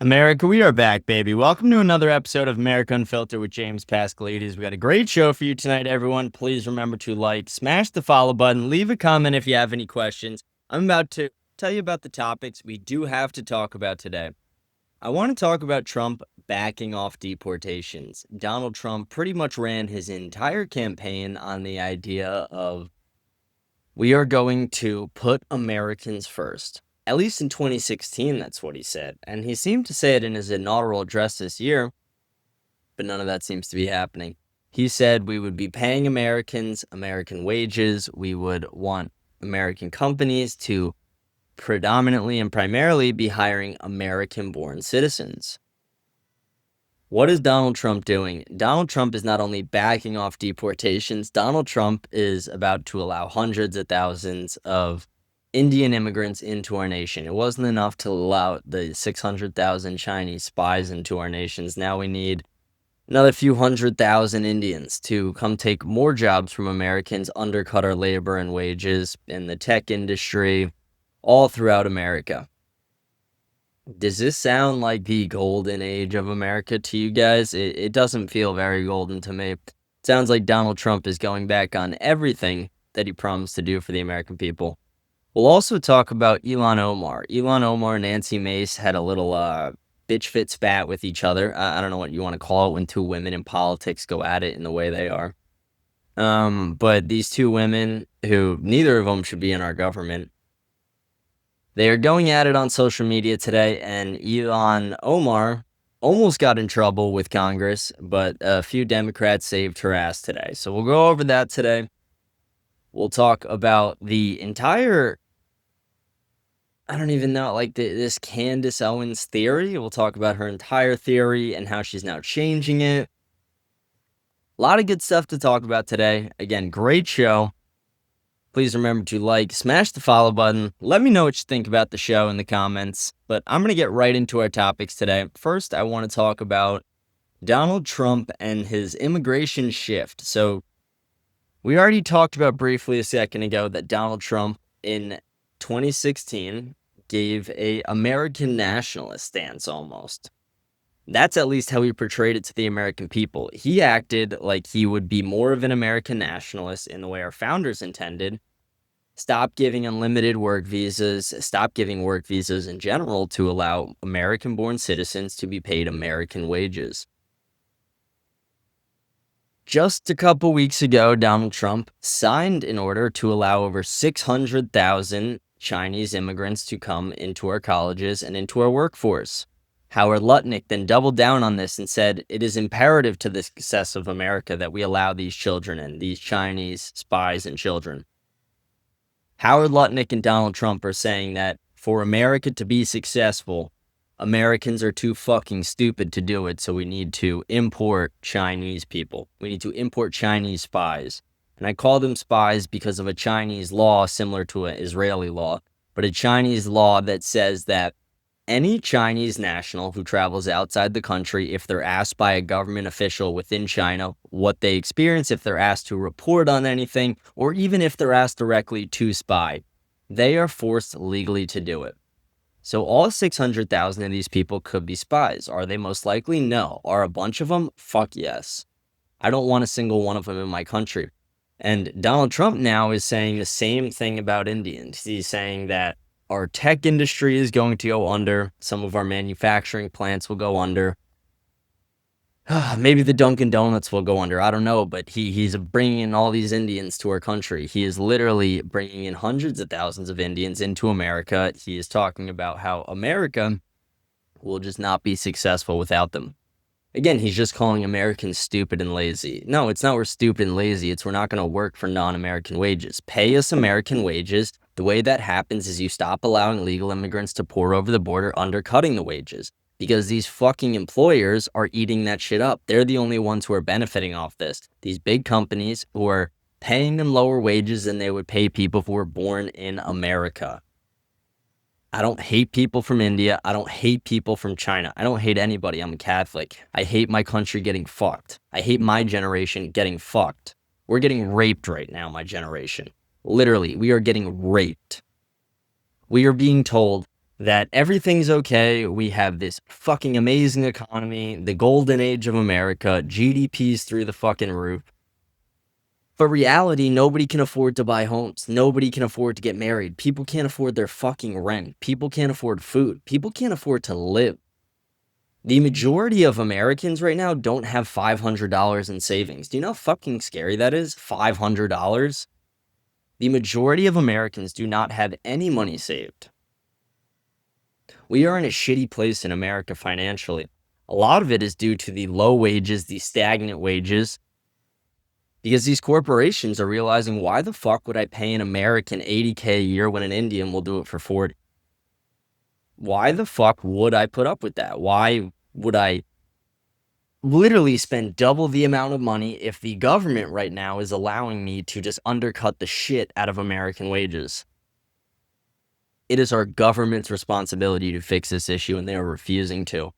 America, we are back, baby. Welcome to another episode of America Unfiltered with James Pascalides. We got a great show for you tonight, everyone. Please remember to like, smash the follow button, leave a comment if you have any questions. I'm about to tell you about the topics we do have to talk about today. I want to talk about Trump backing off deportations. Donald Trump pretty much ran his entire campaign on the idea of we are going to put Americans first. At least in 2016, that's what he said. And he seemed to say it in his inaugural address this year, but none of that seems to be happening. He said we would be paying Americans American wages. We would want American companies to predominantly and primarily be hiring American-born citizens. What is Donald Trump doing? Donald Trump is not only backing off deportations, Donald Trump is about to allow hundreds of thousands of Indian immigrants into our nation. It wasn't enough to allow the 600,000 Chinese spies into our nations. Now we need another few 100,000 Indians to come take more jobs from Americans, undercut our labor and wages in the tech industry, all throughout America. Does this sound like the golden age of America to you guys? It doesn't feel very golden to me. It sounds like Donald Trump is going back on everything that he promised to do for the American people. We'll also talk about Ilhan Omar. Ilhan Omar and Nancy Mace had a little bitch fit spat with each other. I don't know what you want to call it when two women in politics go at it in the way they are. But these two women, who neither of them should be in our government, they are going at it on social media today, and Ilhan Omar almost got in trouble with Congress, but a few Democrats saved her ass today. So we'll go over that today. We'll talk about the entire, I don't even know, like this Candace Owens theory. We'll talk about her entire theory and how she's now changing it. A lot of good stuff to talk about today. Again, great show. Please remember to like, smash the follow button. Let me know what you think about the show in the comments. But I'm going to get right into our topics today. First, I want to talk about Donald Trump and his immigration shift. So we already talked about briefly a second ago that Donald Trump in 2016 gave a American nationalist stance almost. That's at least how he portrayed it to the American people. He acted like he would be more of an American nationalist in the way our founders intended. Stop giving unlimited work visas, stop giving work visas in general to allow American-born citizens to be paid American wages. Just a couple weeks ago, Donald Trump signed an order to allow over 600,000 Chinese immigrants to come into our colleges and into our workforce. Howard Lutnick then doubled down on this and said, it is imperative to the success of America that we allow these children in, these Chinese spies and children. Howard Lutnick and Donald Trump are saying that for America to be successful, Americans are too fucking stupid to do it, so we need to import Chinese people. We need to import Chinese spies. And I call them spies because of a Chinese law similar to an Israeli law, but a Chinese law that says that any Chinese national who travels outside the country, if they're asked by a government official within China what they experience, if they're asked to report on anything, or even if they're asked directly to spy, they are forced legally to do it. So all 600,000 of these people could be spies. Are they most likely? No. Are a bunch of them? Fuck yes. I don't want a single one of them in my country. And Donald Trump now is saying the same thing about Indians. He's saying that our tech industry is going to go under. Some of our manufacturing plants will go under. Maybe the Dunkin' Donuts will go under. I don't know, but he's bringing in all these Indians to our country. He is literally bringing in hundreds of thousands of Indians into America. He is talking about how America will just not be successful without them. Again, he's just calling Americans stupid and lazy. No, it's not we're stupid and lazy. It's we're not going to work for non-American wages. Pay us American wages. The way that happens is you stop allowing illegal immigrants to pour over the border, undercutting the wages. Because these fucking employers are eating that shit up. They're the only ones who are benefiting off this. These big companies who are paying them lower wages than they would pay people who were born in America. I don't hate people from India. I don't hate people from China. I don't hate anybody. I'm a Catholic. I hate my country getting fucked. I hate my generation getting fucked. We're getting raped right now, my generation. Literally, we are getting raped. We are being told that everything's okay. We have this fucking amazing economy, the golden age of America, GDP's through the fucking roof. But reality, nobody can afford to buy homes. Nobody can afford to get married. People can't afford their fucking rent. People can't afford food. People can't afford to live. The majority of Americans right now don't have $500 in savings. Do you know how fucking scary that is? $500? The majority of Americans do not have any money saved. We are in a shitty place in America financially. A lot of it is due to the low wages, the stagnant wages, because these corporations are realizing, why the fuck would I pay an American $80K a year when an Indian will do it for $40? Why the fuck would I put up with that? Why would I literally spend double the amount of money if the government right now is allowing me to just undercut the shit out of American wages? It is our government's responsibility to fix this issue, and they are refusing to.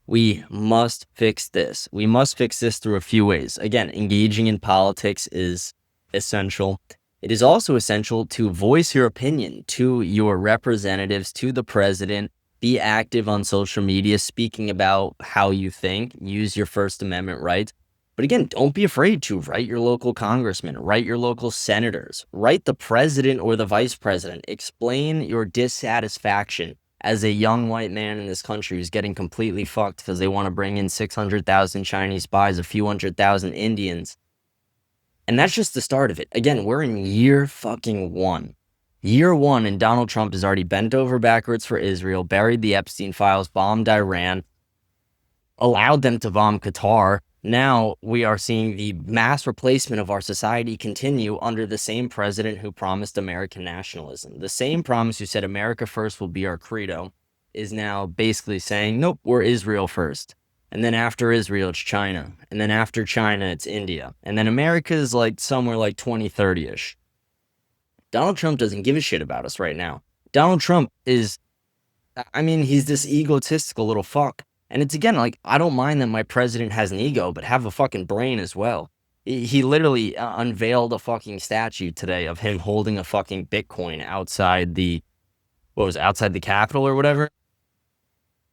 We must fix this. We must fix this through a few ways. Again, engaging in politics is essential. It is also essential to voice your opinion to your representatives, to the president. Be active on social media, speaking about how you think. Use your First Amendment rights. But again, don't be afraid to write your local congressman, write your local senators, write the president or the vice president. Explain your dissatisfaction as a young white man in this country who's getting completely fucked because they want to bring in 600,000 Chinese spies, a few 100,000 Indians. And that's just the start of it. Again, we're in year fucking one. Year one, and Donald Trump has already bent over backwards for Israel, buried the Epstein files, bombed Iran, allowed them to bomb Qatar. Now we are seeing the mass replacement of our society continue under the same president who promised American nationalism. The same promise who said America first will be our credo is now basically saying, nope, we're Israel first. And then after Israel, it's China. And then after China, it's India. And then America is like somewhere like 2030-ish. Donald Trump doesn't give a shit about us right now. Donald Trump is, he's this egotistical little fuck. And it's, again, like, I don't mind that my president has an ego, but have a fucking brain as well. He literally unveiled a fucking statue today of him holding a fucking Bitcoin outside the Capitol or whatever?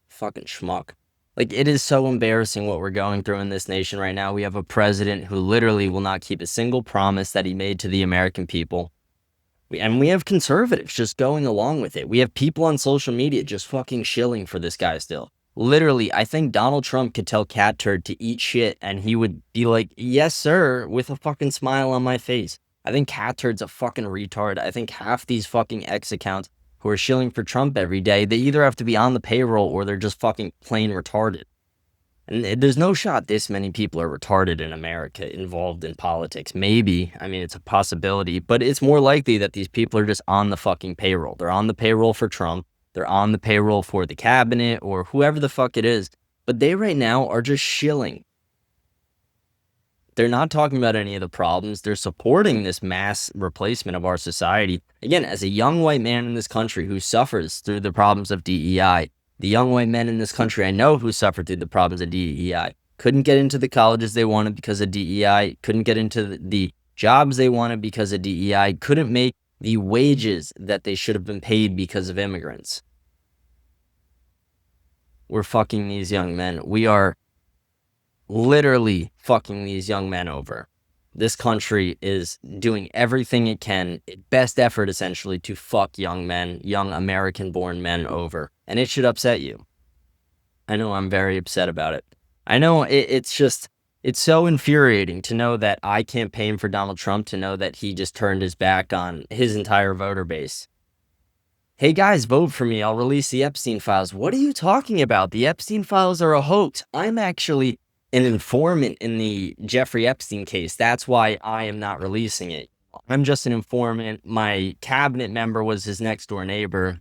Fucking schmuck. Like, it is so embarrassing what we're going through in this nation right now. We have a president who literally will not keep a single promise that he made to the American people. And we have conservatives just going along with it. We have people on social media just fucking shilling for this guy still. Literally, I think Donald Trump could tell Cat Turd to eat shit and he would be like, yes, sir, with a fucking smile on my face. I think Cat Turd's a fucking retard. I think half these fucking X accounts who are shilling for Trump every day, they either have to be on the payroll or they're just fucking plain retarded. And there's no shot this many people are retarded in America involved in politics. Maybe, it's a possibility, but it's more likely that these people are just on the fucking payroll. They're on the payroll for Trump. They're on the payroll for the cabinet or whoever the fuck it is. But they right now are just shilling. They're not talking about any of the problems. They're supporting this mass replacement of our society. Again, as a young white man in this country who suffers through the problems of DEI, the young white men in this country I know who suffered through the problems of DEI, couldn't get into the colleges they wanted because of DEI, couldn't get into the jobs they wanted because of DEI, couldn't make the wages that they should have been paid because of immigrants. We're fucking these young men. We are literally fucking these young men over. This country is doing everything it can, best effort essentially, to fuck young men, young American-born men over. And it should upset you. I know I'm very upset about it. I know it's so infuriating to know that I campaigned for Donald Trump, to know that he just turned his back on his entire voter base. Hey guys, vote for me. I'll release the Epstein files. What are you talking about? The Epstein files are a hoax. I'm actually an informant in the Jeffrey Epstein case. That's why I am not releasing it. I'm just an informant. My cabinet member was his next door neighbor.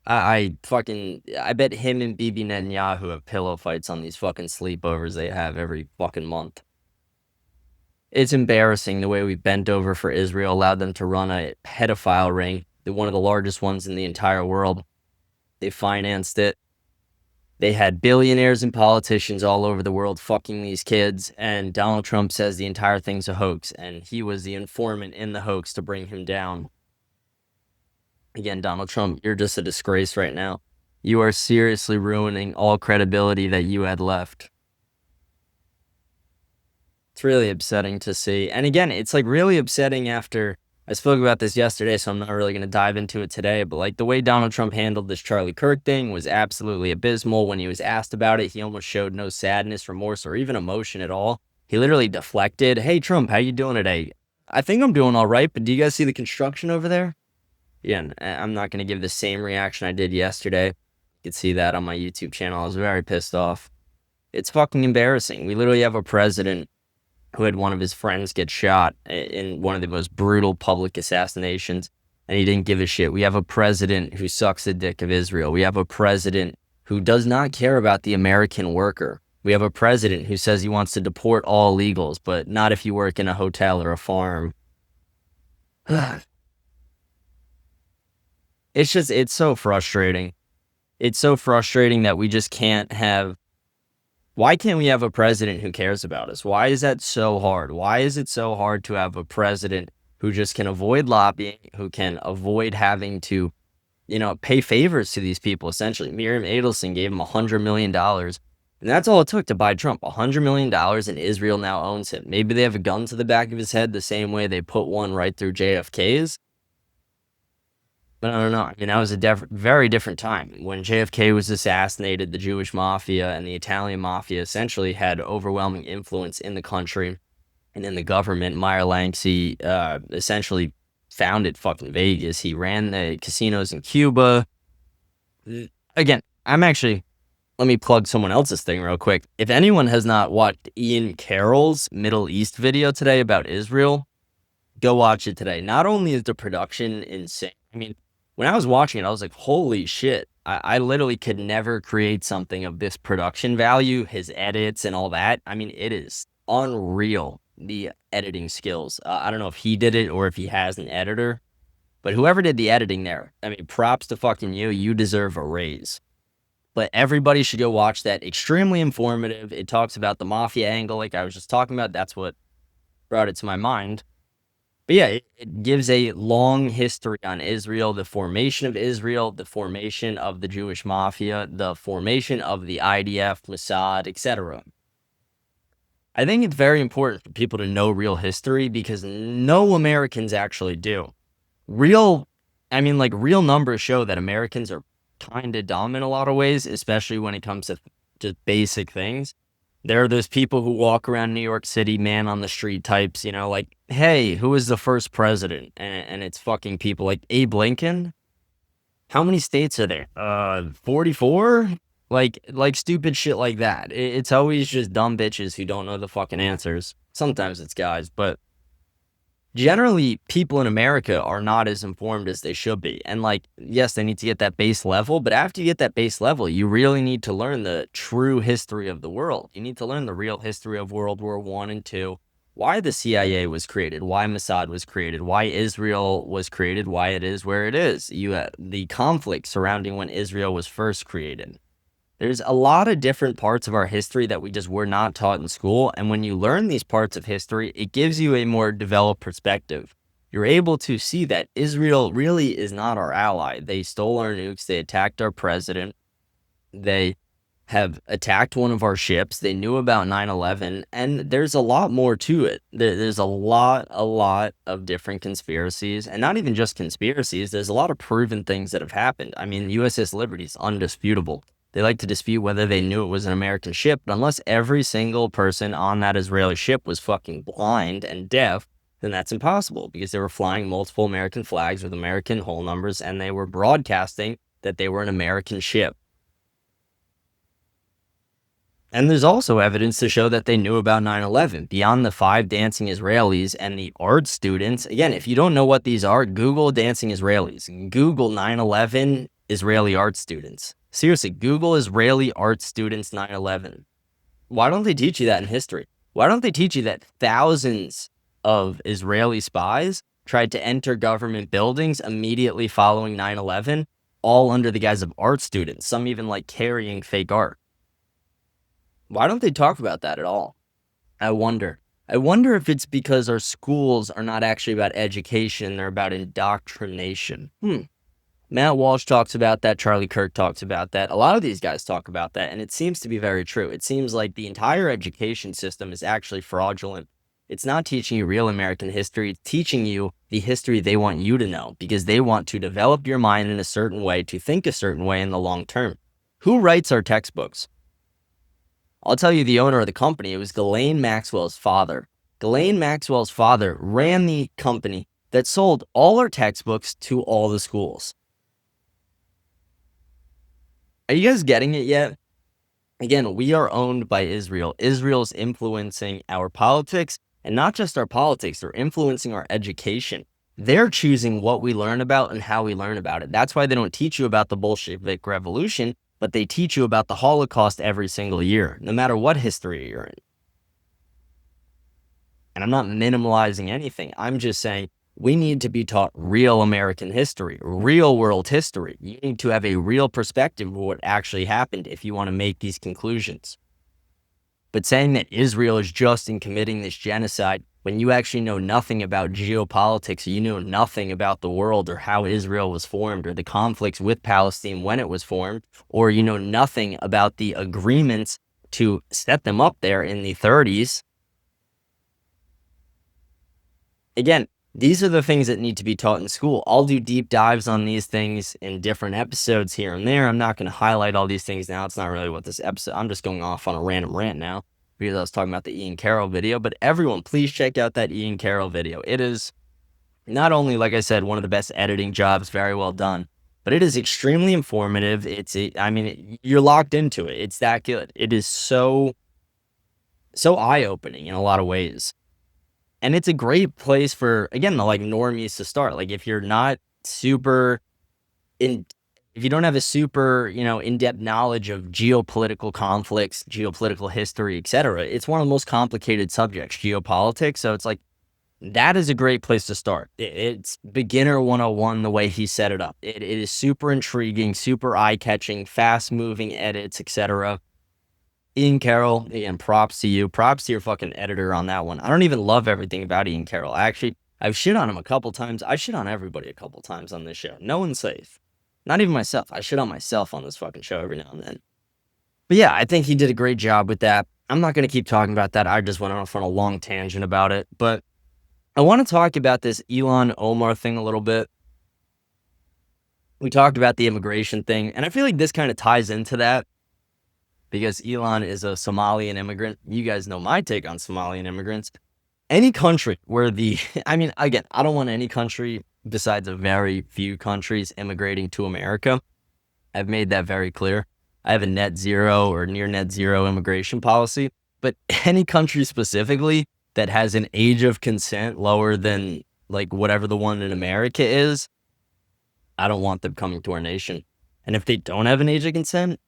I bet him and Bibi Netanyahu have pillow fights on these fucking sleepovers they have every fucking month. It's embarrassing the way we bent over for Israel, allowed them to run a pedophile ring, one of the largest ones in the entire world. They financed it. They had billionaires and politicians all over the world fucking these kids, and Donald Trump says the entire thing's a hoax, and he was the informant in the hoax to bring him down. Again, Donald Trump, you're just a disgrace right now. You are seriously ruining all credibility that you had left. It's really upsetting to see. And again, it's like really upsetting after I spoke about this yesterday, so I'm not really going to dive into it today. But like the way Donald Trump handled this Charlie Kirk thing was absolutely abysmal. When he was asked about it, he almost showed no sadness, remorse, or even emotion at all. He literally deflected. Hey, Trump, how you doing today? I think I'm doing all right, but do you guys see the construction over there? Yeah, and I'm not going to give the same reaction I did yesterday. You could see that on my YouTube channel. I was very pissed off. It's fucking embarrassing. We literally have a president who had one of his friends get shot in one of the most brutal public assassinations, and he didn't give a shit. We have a president who sucks the dick of Israel. We have a president who does not care about the American worker. We have a president who says he wants to deport all illegals, but not if you work in a hotel or a farm. It's so frustrating. It's so frustrating that we just can't have. Why can't we have a president who cares about us? Why is that so hard? Why is it so hard to have a president who just can avoid lobbying, who can avoid having to, pay favors to these people, essentially? Miriam Adelson gave him $100 million. And that's all it took to buy Trump. $100 million, and Israel now owns him. Maybe they have a gun to the back of his head the same way they put one right through JFK's. But I don't know. I mean, that was a very different time. When JFK was assassinated, the Jewish mafia and the Italian mafia essentially had overwhelming influence in the country and in the government. Meyer Lansky essentially founded fucking Vegas. He ran the casinos in Cuba. Again, let me plug someone else's thing real quick. If anyone has not watched Ian Carroll's Middle East video today about Israel, go watch it today. Not only is the production insane, I mean, when I was watching it, I was like, holy shit. I literally could never create something of this production value, his edits and all that. I mean, it is unreal, the editing skills. I don't know if he did it or if he has an editor, but whoever did the editing there, I mean, props to fucking you. You deserve a raise. But everybody should go watch that. Extremely informative. It talks about the mafia angle like I was just talking about. That's what brought it to my mind. But yeah, it gives a long history on Israel, the formation of Israel, the formation of the Jewish mafia, the formation of the IDF, Mossad, etc. I think it's very important for people to know real history because no Americans actually do. Real numbers show that Americans are kind of dumb in a lot of ways, especially when it comes to just basic things. There are those people who walk around New York City, man on the street types, like, hey, who was the first president? And it's fucking people like Abe Lincoln. How many states are there? 44? Like stupid shit like that. It's always just dumb bitches who don't know the fucking answers. Sometimes it's guys, but generally people in America are not as informed as they should be. And yes, they need to get that base level, but after you get that base level, you really need to learn the true history of the world. You need to learn the real history of World War I and II, why the CIA was created, why Mossad was created, why Israel was created, why it is where it is. The conflict surrounding when Israel was first created. There's a lot of different parts of our history that we just were not taught in school. And when you learn these parts of history, it gives you a more developed perspective. You're able to see that Israel really is not our ally. They stole our nukes. They attacked our president. They have attacked one of our ships. They knew about 9/11. And there's a lot more to it. There's a lot of different conspiracies. And not even just conspiracies. There's a lot of proven things that have happened. I mean, USS Liberty is undisputable. They like to dispute whether they knew it was an American ship, but unless every single person on that Israeli ship was fucking blind and deaf, then that's impossible because they were flying multiple American flags with American hull numbers and they were broadcasting that they were an American ship. And there's also evidence to show that they knew about 9/11. Beyond the 5 dancing Israelis and the art students, again, if you don't know what these are, Google dancing Israelis. Google 9/11 Israeli art students. Seriously, Google Israeli art students 9/11. Why don't they teach you that in history? Why don't they teach you that thousands of Israeli spies tried to enter government buildings immediately following 9/11, all under the guise of art students, some even carrying fake art? Why don't they talk about that at all? I wonder. I wonder if it's because our schools are not actually about education, they're about indoctrination. Matt Walsh talks about that. Charlie Kirk talks about that. A lot of these guys talk about that, and it seems to be very true. It seems like the entire education system is actually fraudulent. It's not teaching you real American history. It's teaching you the history they want you to know because they want to develop your mind in a certain way, to think a certain way in the long term. Who writes our textbooks? I'll tell you the owner of the company. It was Ghislaine Maxwell's father. Ghislaine Maxwell's father ran the company that sold all our textbooks to all the schools. Are you guys getting it yet? Again, we are owned by Israel. Israel's influencing our politics, and not just our politics, they're influencing our education. They're choosing what we learn about and how we learn about it. That's why they don't teach you about the Bolshevik Revolution, but they teach you about the Holocaust every single year, no matter what history you're in. And I'm not minimalizing anything. I'm just saying we need to be taught real American history, real world history. You need to have a real perspective of what actually happened if you want to make these conclusions. But saying that Israel is just in committing this genocide when you actually know nothing about geopolitics, you know nothing about the world or how Israel was formed or the conflicts with Palestine when it was formed, or you know nothing about the agreements to set them up there in the 30s. Again, these are the things that need to be taught in school. I'll do deep dives on these things in different episodes here and there. I'm not going to highlight all these things now. It's not really what this episode, I'm just going off on a random rant now because I was talking about the Ian Carroll video. But everyone, please check out that Ian Carroll video. It is not only, like I said, one of the best editing jobs, very well done, but it is extremely informative. You're locked into it. It's that good. It is so eye-opening in a lot of ways. And it's a great place for, again, the like normies to start. Like if you're not if you don't have a super, in-depth knowledge of geopolitical conflicts, geopolitical history, etc., it's one of the most complicated subjects, geopolitics. So it's like, that is a great place to start. It's beginner 101, the way he set it up. It is super intriguing, super eye-catching, fast-moving edits, etc. Ian Carroll, again, props to you. Props to your fucking editor on that one. I don't even love everything about Ian Carroll. Actually, I've shit on him a couple times. I shit on everybody a couple times on this show. No one's safe. Not even myself. I shit on myself on this fucking show every now and then. But yeah, I think he did a great job with that. I'm not going to keep talking about that. I just went off on a long tangent about it. But I want to talk about this Ilhan Omar thing a little bit. We talked about the immigration thing, and I feel like this kind of ties into that. Because Elon is a Somalian immigrant. You guys know my take on Somalian immigrants. Any country where again, I don't want any country besides a very few countries immigrating to America. I've made that very clear. I have a net zero or near net zero immigration policy. But any country specifically that has an age of consent lower than like whatever the one in America is, I don't want them coming to our nation. And if they don't have an age of consent,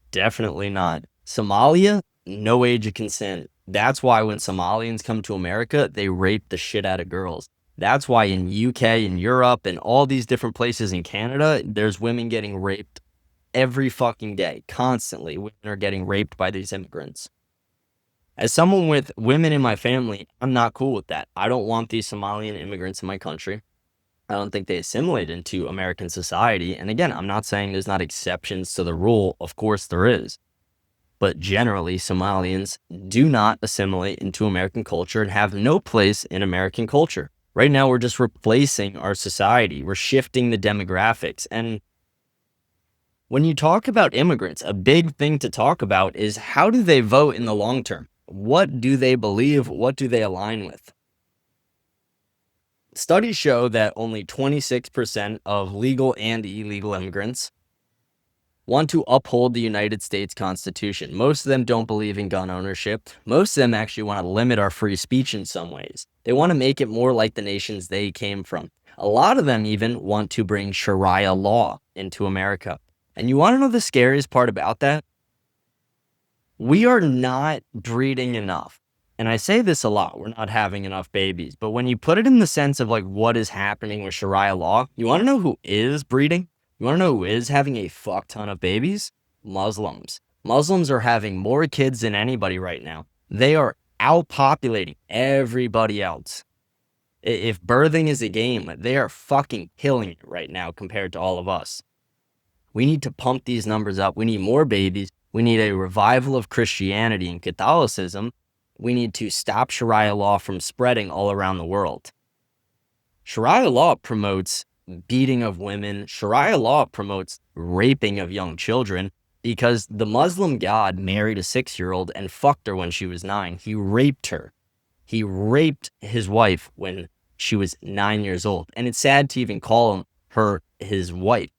definitely not. Somalia, no age of consent. That's why when Somalians come to America, they rape the shit out of girls. That's why in UK and Europe and all these different places in Canada, there's women getting raped every fucking day, constantly. Women are getting raped by these immigrants. As someone with women in my family, I'm not cool with that. I don't want these Somalian immigrants in my country. I don't think they assimilate into American society. And again, I'm not saying there's not exceptions to the rule. Of course there is. But generally, Somalians do not assimilate into American culture and have no place in American culture. Right now, we're just replacing our society. We're shifting the demographics. And when you talk about immigrants, a big thing to talk about is how do they vote in the long term? What do they believe? What do they align with? Studies show that only 26% of legal and illegal immigrants want to uphold the United States Constitution. Most of them don't believe in gun ownership. Most of them actually want to limit our free speech in some ways. They want to make it more like the nations they came from. A lot of them even want to bring Sharia law into America. And you want to know the scariest part about that? We are not breeding enough. And I say this a lot, we're not having enough babies. But when you put it in the sense of like what is happening with Sharia law, you want to know who is breeding? You want to know who is having a fuck ton of babies? Muslims. Muslims are having more kids than anybody right now. They are outpopulating everybody else. If birthing is a game, they are fucking killing it right now compared to all of us. We need to pump these numbers up. We need more babies. We need a revival of Christianity and Catholicism. We need to stop Sharia law from spreading all around the world. Sharia law promotes beating of women. Sharia law promotes raping of young children because the Muslim God married a 6-year-old and fucked her when she was 9. He raped her. He raped his wife when she was 9 years old. And it's sad to even call her his wife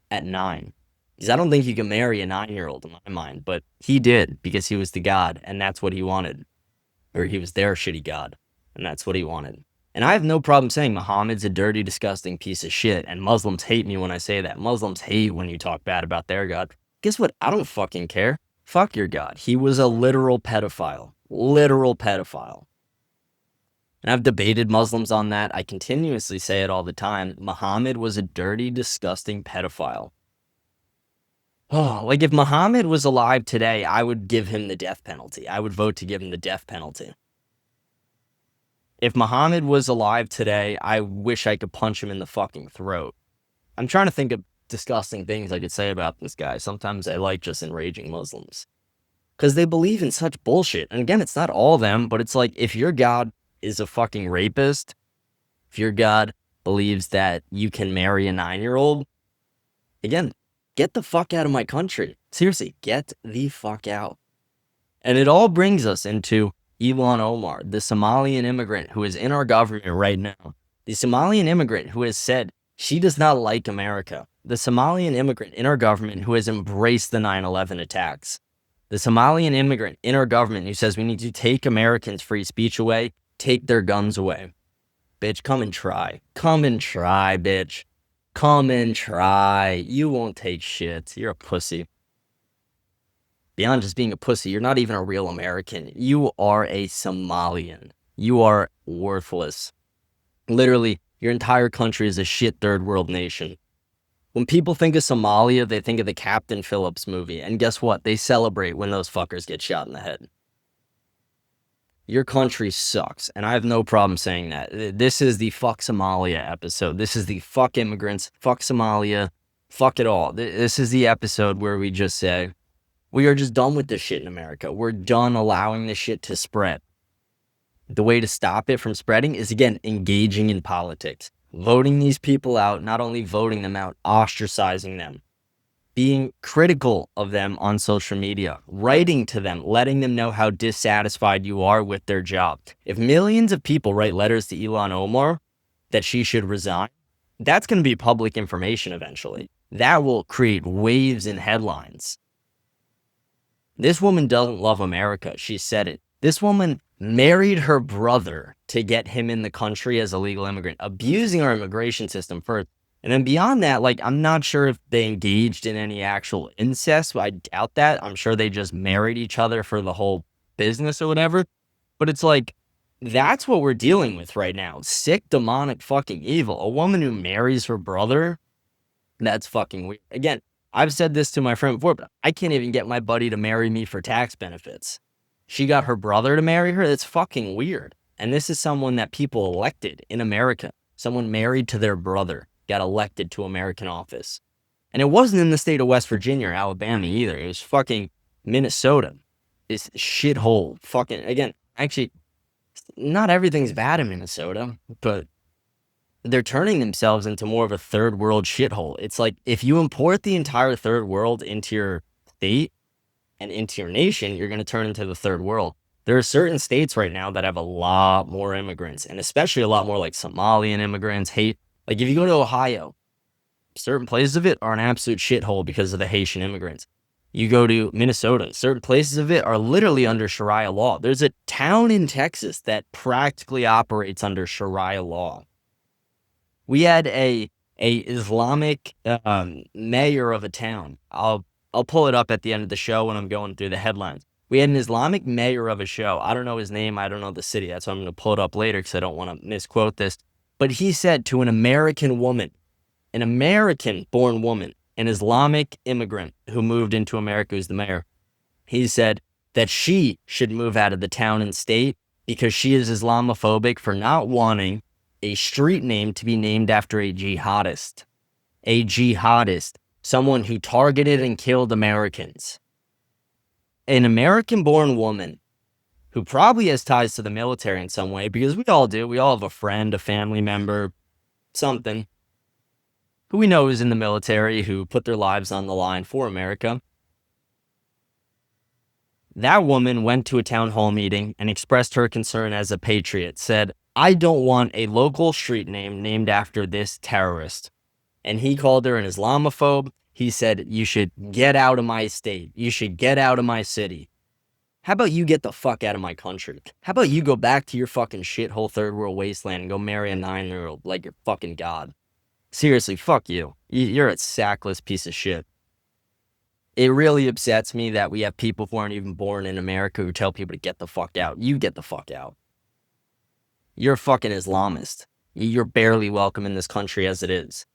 at 9. Because I don't think you can marry a 9-year-old in my mind, but he did because he was the God and that's what he wanted. Or he was their shitty God and that's what he wanted. And I have no problem saying Muhammad's a dirty, disgusting piece of shit. And Muslims hate me when I say that. Muslims hate when you talk bad about their God. Guess what? I don't fucking care. Fuck your God. He was a literal pedophile. Literal pedophile. And I've debated Muslims on that. I continuously say it all the time. Muhammad was a dirty, disgusting pedophile. Oh, like if Muhammad was alive today, I would give him the death penalty. I would vote to give him the death penalty. If Muhammad was alive today, I wish I could punch him in the fucking throat. I'm trying to think of disgusting things I could say about this guy. Sometimes I like just enraging Muslims. Because they believe in such bullshit. And again, it's not all of them, but it's like if your God is a fucking rapist, if your God believes that you can marry a 9-year-old, again, get the fuck out of my country. Seriously, get the fuck out. And it all brings us into Ilhan Omar, the Somalian immigrant who is in our government right now. The Somalian immigrant who has said she does not like America. The Somalian immigrant in our government who has embraced the 9/11 attacks. The Somalian immigrant in our government who says we need to take Americans' free speech away, take their guns away. Bitch, come and try. Come and try, bitch. Come and try. You won't take shit. You're a pussy. Beyond just being a pussy, you're not even a real American. You are a Somalian. You are worthless. Literally, your entire country is a shit third world nation. When people think of Somalia, they think of the Captain Phillips movie. And guess what? They celebrate when those fuckers get shot in the head. Your country sucks. And I have no problem saying that. This is the fuck Somalia episode. This is the fuck immigrants, fuck Somalia, fuck it all. This is the episode where we just say, we are just done with this shit in America. We're done allowing this shit to spread. The way to stop it from spreading is, again, engaging in politics. Voting these people out, not only voting them out, ostracizing them. Being critical of them on social media. Writing to them, letting them know how dissatisfied you are with their job. If millions of people write letters to Ilhan Omar that she should resign, that's going to be public information eventually. That will create waves in headlines. This woman doesn't love America. She said it. This woman married her brother to get him in the country as a legal immigrant, abusing our immigration system first. And then beyond that, like, I'm not sure if they engaged in any actual incest. I doubt that. I'm sure they just married each other for the whole business or whatever. But it's like, that's what we're dealing with right now. Sick, demonic fucking evil. A woman who marries her brother, that's fucking weird. Again, I've said this to my friend before, but I can't even get my buddy to marry me for tax benefits. She got her brother to marry her. That's fucking weird. And this is someone that people elected in America. Someone married to their brother got elected to American office. And it wasn't in the state of West Virginia or Alabama either. It was fucking Minnesota. This shithole. Fucking, again, actually, not everything's bad in Minnesota, but they're turning themselves into more of a third world shithole. It's like, if you import the entire third world into your state and into your nation, you're going to turn into the third world. There are certain states right now that have a lot more immigrants, and especially a lot more like Somalian immigrants. Like if you go to Ohio, certain places of it are an absolute shithole because of the Haitian immigrants. You go to Minnesota, certain places of it are literally under Sharia law. There's a town in Texas that practically operates under Sharia law. We had a Islamic mayor of a town. I'll pull it up at the end of the show when I'm going through the headlines. We had an Islamic mayor of a show. I don't know his name. I don't know the city. That's why I'm going to pull it up later because I don't want to misquote this. But he said to an American woman, an American-born woman, an Islamic immigrant who moved into America who's the mayor, he said that she should move out of the town and state because she is Islamophobic for not wanting a street name to be named after a jihadist. A jihadist. someone who targeted and killed Americans. An American-born woman who probably has ties to the military in some way, because we all do. We all have a friend, a family member, something, who we know is in the military, who put their lives on the line for America. That woman went to a town hall meeting and expressed her concern as a patriot, said, "I don't want a local street name named after this terrorist." And he called her an Islamophobe. He said, "You should get out of my state. You should get out of my city. How about you get the fuck out of my country? How about you go back to your fucking shithole third world wasteland and go marry a 9-year-old like you're fucking God? Seriously, fuck you. You're a sackless piece of shit." It really upsets me that we have people who aren't even born in America who tell people to get the fuck out. You get the fuck out. You're a fucking Islamist. You're barely welcome in this country as it is.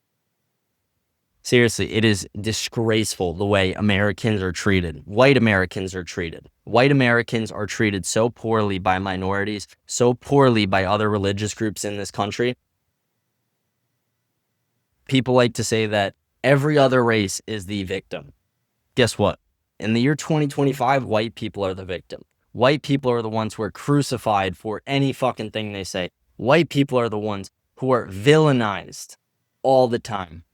Seriously, it is disgraceful the way Americans are treated. White Americans are treated. White Americans are treated so poorly by minorities, so poorly by other religious groups in this country. People like to say that every other race is the victim. Guess what? In the year 2025, white people are the victim. White people are the ones who are crucified for any fucking thing they say. White people are the ones who are villainized all the time.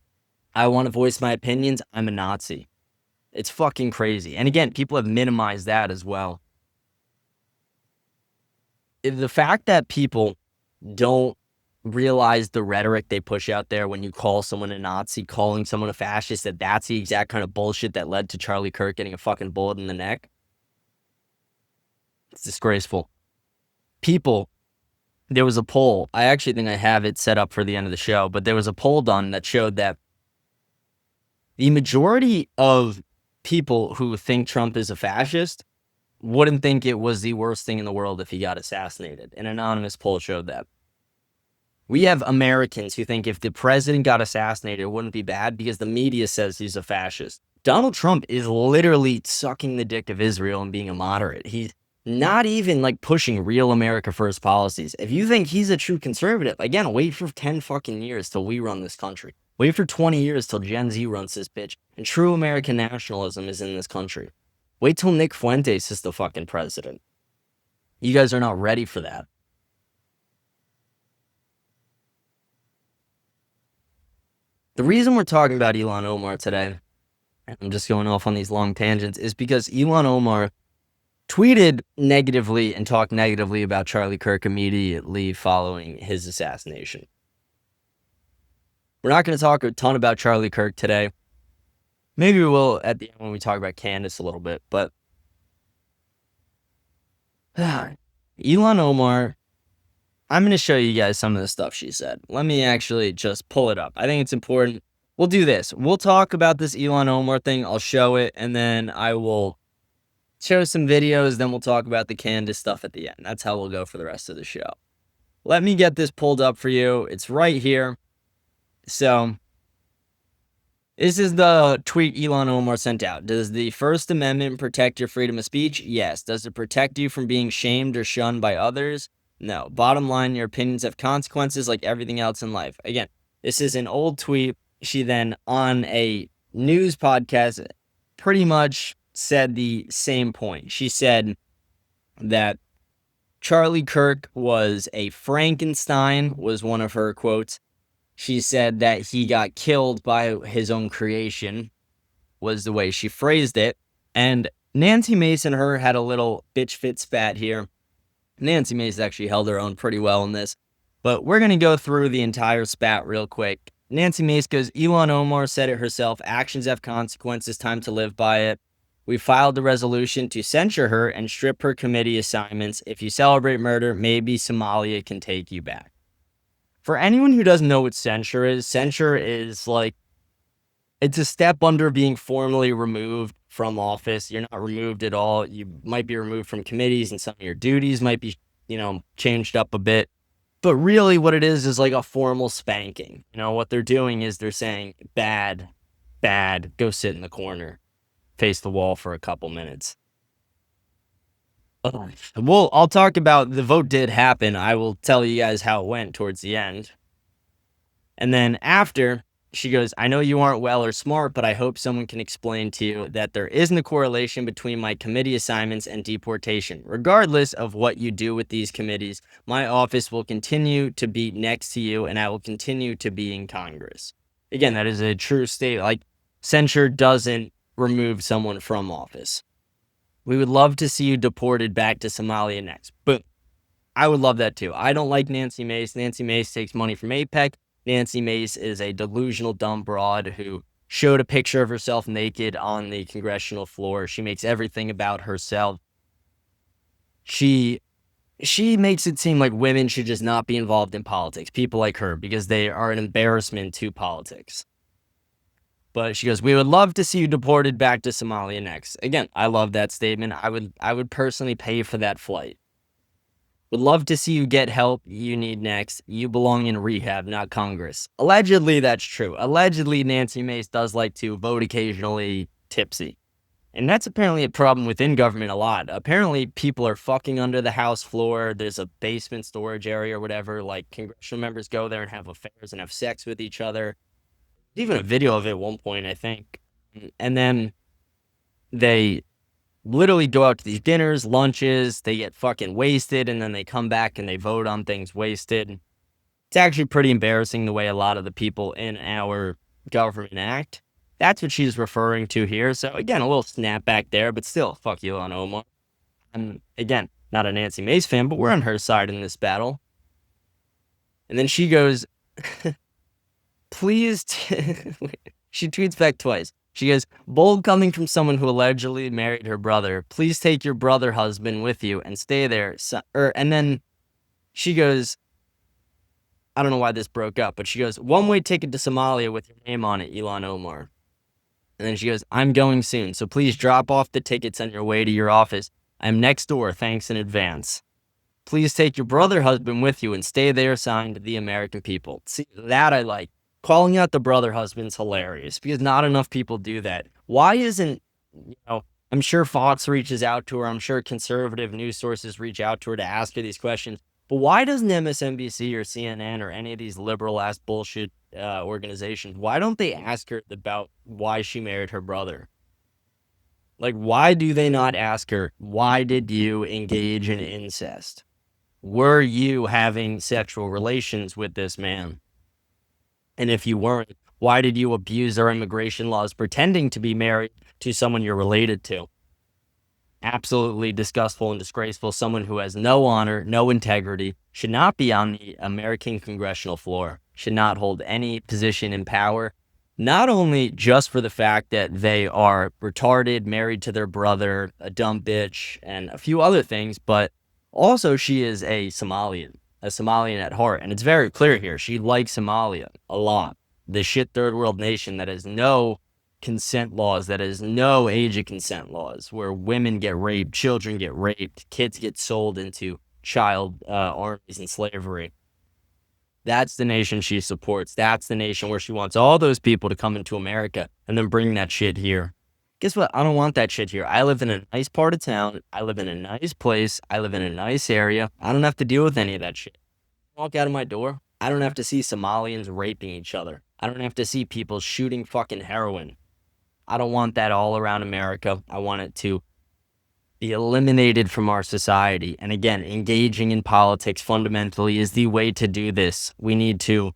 I want to voice my opinions. I'm a Nazi. It's fucking crazy. And again, people have minimized that as well. The fact that people don't realize the rhetoric they push out there when you call someone a Nazi, calling someone a fascist, that's the exact kind of bullshit that led to Charlie Kirk getting a fucking bullet in the neck. It's disgraceful. People, there was a poll. I actually think I have it set up for the end of the show, but there was a poll done that showed that the majority of people who think Trump is a fascist wouldn't think it was the worst thing in the world if he got assassinated. An anonymous poll showed that. We have Americans who think if the president got assassinated, it wouldn't be bad because the media says he's a fascist. Donald Trump is literally sucking the dick of Israel and being a moderate. He's not even like pushing real America first policies. If you think he's a true conservative, again, wait for 10 fucking years till we run this country. Wait for 20 years till Gen Z runs this bitch and true American nationalism is in this country. Wait till Nick Fuentes is the fucking president. You guys are not ready for that. The reason we're talking about Ilhan Omar today, and I'm just going off on these long tangents, is because Ilhan Omar tweeted negatively and talked negatively about Charlie Kirk immediately following his assassination. We're not going to talk a ton about Charlie Kirk today. Maybe we will at the end when we talk about Candace a little bit, but Ilhan Omar, I'm going to show you guys some of the stuff she said. Let me actually just pull it up. I think it's important. We'll do this. We'll talk about this Ilhan Omar thing. I'll show it, and then I will show some videos. Then we'll talk about the Candace stuff at the end. That's how we'll go for the rest of the show. Let me get this pulled up for you. It's right here. So this is the tweet Ilhan Omar sent out. Does the First Amendment protect your freedom of speech? Yes. Does it protect you from being shamed or shunned by others? No. Bottom line, your opinions have consequences like everything else in life. Again, this is an old tweet. She then, on a news podcast, pretty much said the same point. She said that Charlie Kirk was a Frankenstein, was one of her quotes. She said that he got killed by his own creation, was the way she phrased it. And Nancy Mace and her had a little bitch fit spat here. Nancy Mace actually held her own pretty well in this. But we're going to go through the entire spat real quick. Nancy Mace goes, Ilhan Omar said it herself, actions have consequences, time to live by it. We filed a resolution to censure her and strip her committee assignments. If you celebrate murder, maybe Somalia can take you back. For anyone who doesn't know what censure is like, it's a step under being formally removed from office. You're not removed at all. You might be removed from committees and some of your duties might be, changed up a bit. But really what it is like a formal spanking. What they're doing is they're saying, bad, go sit in the corner, face the wall for a couple minutes. Well, I'll talk about the vote did happen. I will tell you guys how it went towards the end. And then after, She goes, I know you aren't well or smart, but I hope someone can explain to you that there isn't a correlation between my committee assignments and deportation. Regardless of what you do with these committees, my office will continue to be next to you and I will continue to be in Congress. Again, that is a true state. Like, censure doesn't remove someone from office. We would love to see you deported back to Somalia next. Boom. I would love that too. I don't like Nancy Mace. Nancy Mace takes money from APEC. Nancy Mace is a delusional dumb broad who showed a picture of herself naked on the congressional floor. She makes everything about herself. She makes it seem like women should just not be involved in politics, people like her, because they are an embarrassment to politics. But she goes, we would love to see you deported back to Somalia next. Again, I love that statement. I would personally pay for that flight. Would love to see you get help you need next. You belong in rehab, not Congress. Allegedly, that's true. Allegedly, Nancy Mace does like to vote occasionally tipsy. And that's apparently a problem within government a lot. Apparently, people are fucking under the House floor. There's a basement storage area or whatever. Like, congressional members go there and have affairs and have sex with each other. Even a video of it at one point, I think. And then they literally go out to these dinners, lunches, they get fucking wasted, and then they come back and they vote on things wasted. It's actually pretty embarrassing the way a lot of the people in our government act. That's what she's referring to here. So again, a little snapback there, but still, fuck you, Ilhan Omar. I'm, again, not a Nancy Mace fan, but we're on her side in this battle. And then she goes, please, she tweets back twice. She goes, bold coming from someone who allegedly married her brother. Please take your brother husband with you and stay there. And then she goes, I don't know why this broke up, but she goes, one-way ticket to Somalia with your name on it, Elon Omar. And then she goes, I'm going soon, so please drop off the tickets on your way to your office. I'm next door, thanks in advance. Please take your brother husband with you and stay there, signed the American people. See, that I like. Calling out the brother husband's hilarious because not enough people do that. Why isn't, I'm sure Fox reaches out to her. I'm sure conservative news sources reach out to her to ask her these questions. But why doesn't MSNBC or CNN or any of these liberal-ass bullshit organizations, why don't they ask her about why she married her brother? Like, why do they not ask her, why did you engage in incest? Were you having sexual relations with this man? And if you weren't, why did you abuse our immigration laws pretending to be married to someone you're related to? Absolutely disgustful and disgraceful. Someone who has no honor, no integrity, should not be on the American congressional floor, should not hold any position in power, not only just for the fact that they are retarded, married to their brother, a dumb bitch, and a few other things, but also she is a Somalian at heart. And it's very clear here. She likes Somalia a lot. The shit third world nation that has no consent laws, that has no age of consent laws, where women get raped, children get raped, kids get sold into child armies and slavery. That's the nation she supports. That's the nation where she wants all those people to come into America and then bring that shit here. Guess what? I don't want that shit here. I live in a nice part of town. I live in a nice place. I live in a nice area. I don't have to deal with any of that shit. Walk out of my door. I don't have to see Somalians raping each other. I don't have to see people shooting fucking heroin. I don't want that all around America. I want it to be eliminated from our society. And again, engaging in politics fundamentally is the way to do this. We need to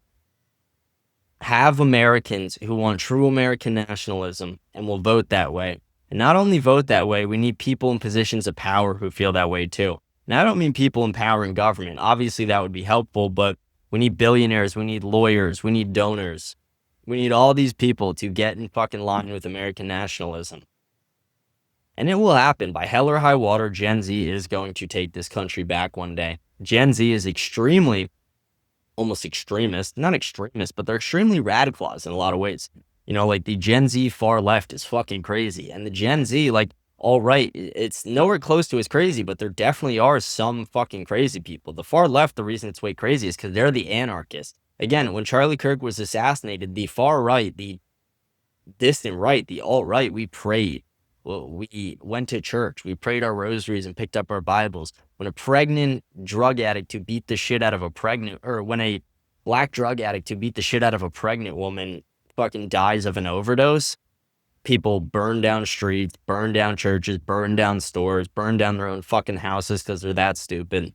have Americans who want true American nationalism and will vote that way. And not only vote that way, we need people in positions of power who feel that way too. And I don't mean people in power in government. Obviously, that would be helpful, but we need billionaires, we need lawyers, we need donors. We need all these people to get in fucking line with American nationalism. And it will happen. By hell or high water, Gen Z is going to take this country back one day. Gen Z is extremely, almost extremist, not extremist, but they're extremely radicalized in a lot of ways. Like the Gen Z far left is fucking crazy. And the Gen Z, like, all right, it's nowhere close to as crazy, but there definitely are some fucking crazy people. The far left, the reason it's way crazy is because they're the anarchists. Again, when Charlie Kirk was assassinated, the far right, the distant right, the alt-right, we prayed. Well, we went to church. We prayed our rosaries and picked up our Bibles. When a pregnant drug addict to beat the shit out of a pregnant, or when a black drug addict to beat the shit out of a pregnant woman fucking dies of an overdose, people burn down streets, burn down churches, burn down stores, burn down their own fucking houses because they're that stupid.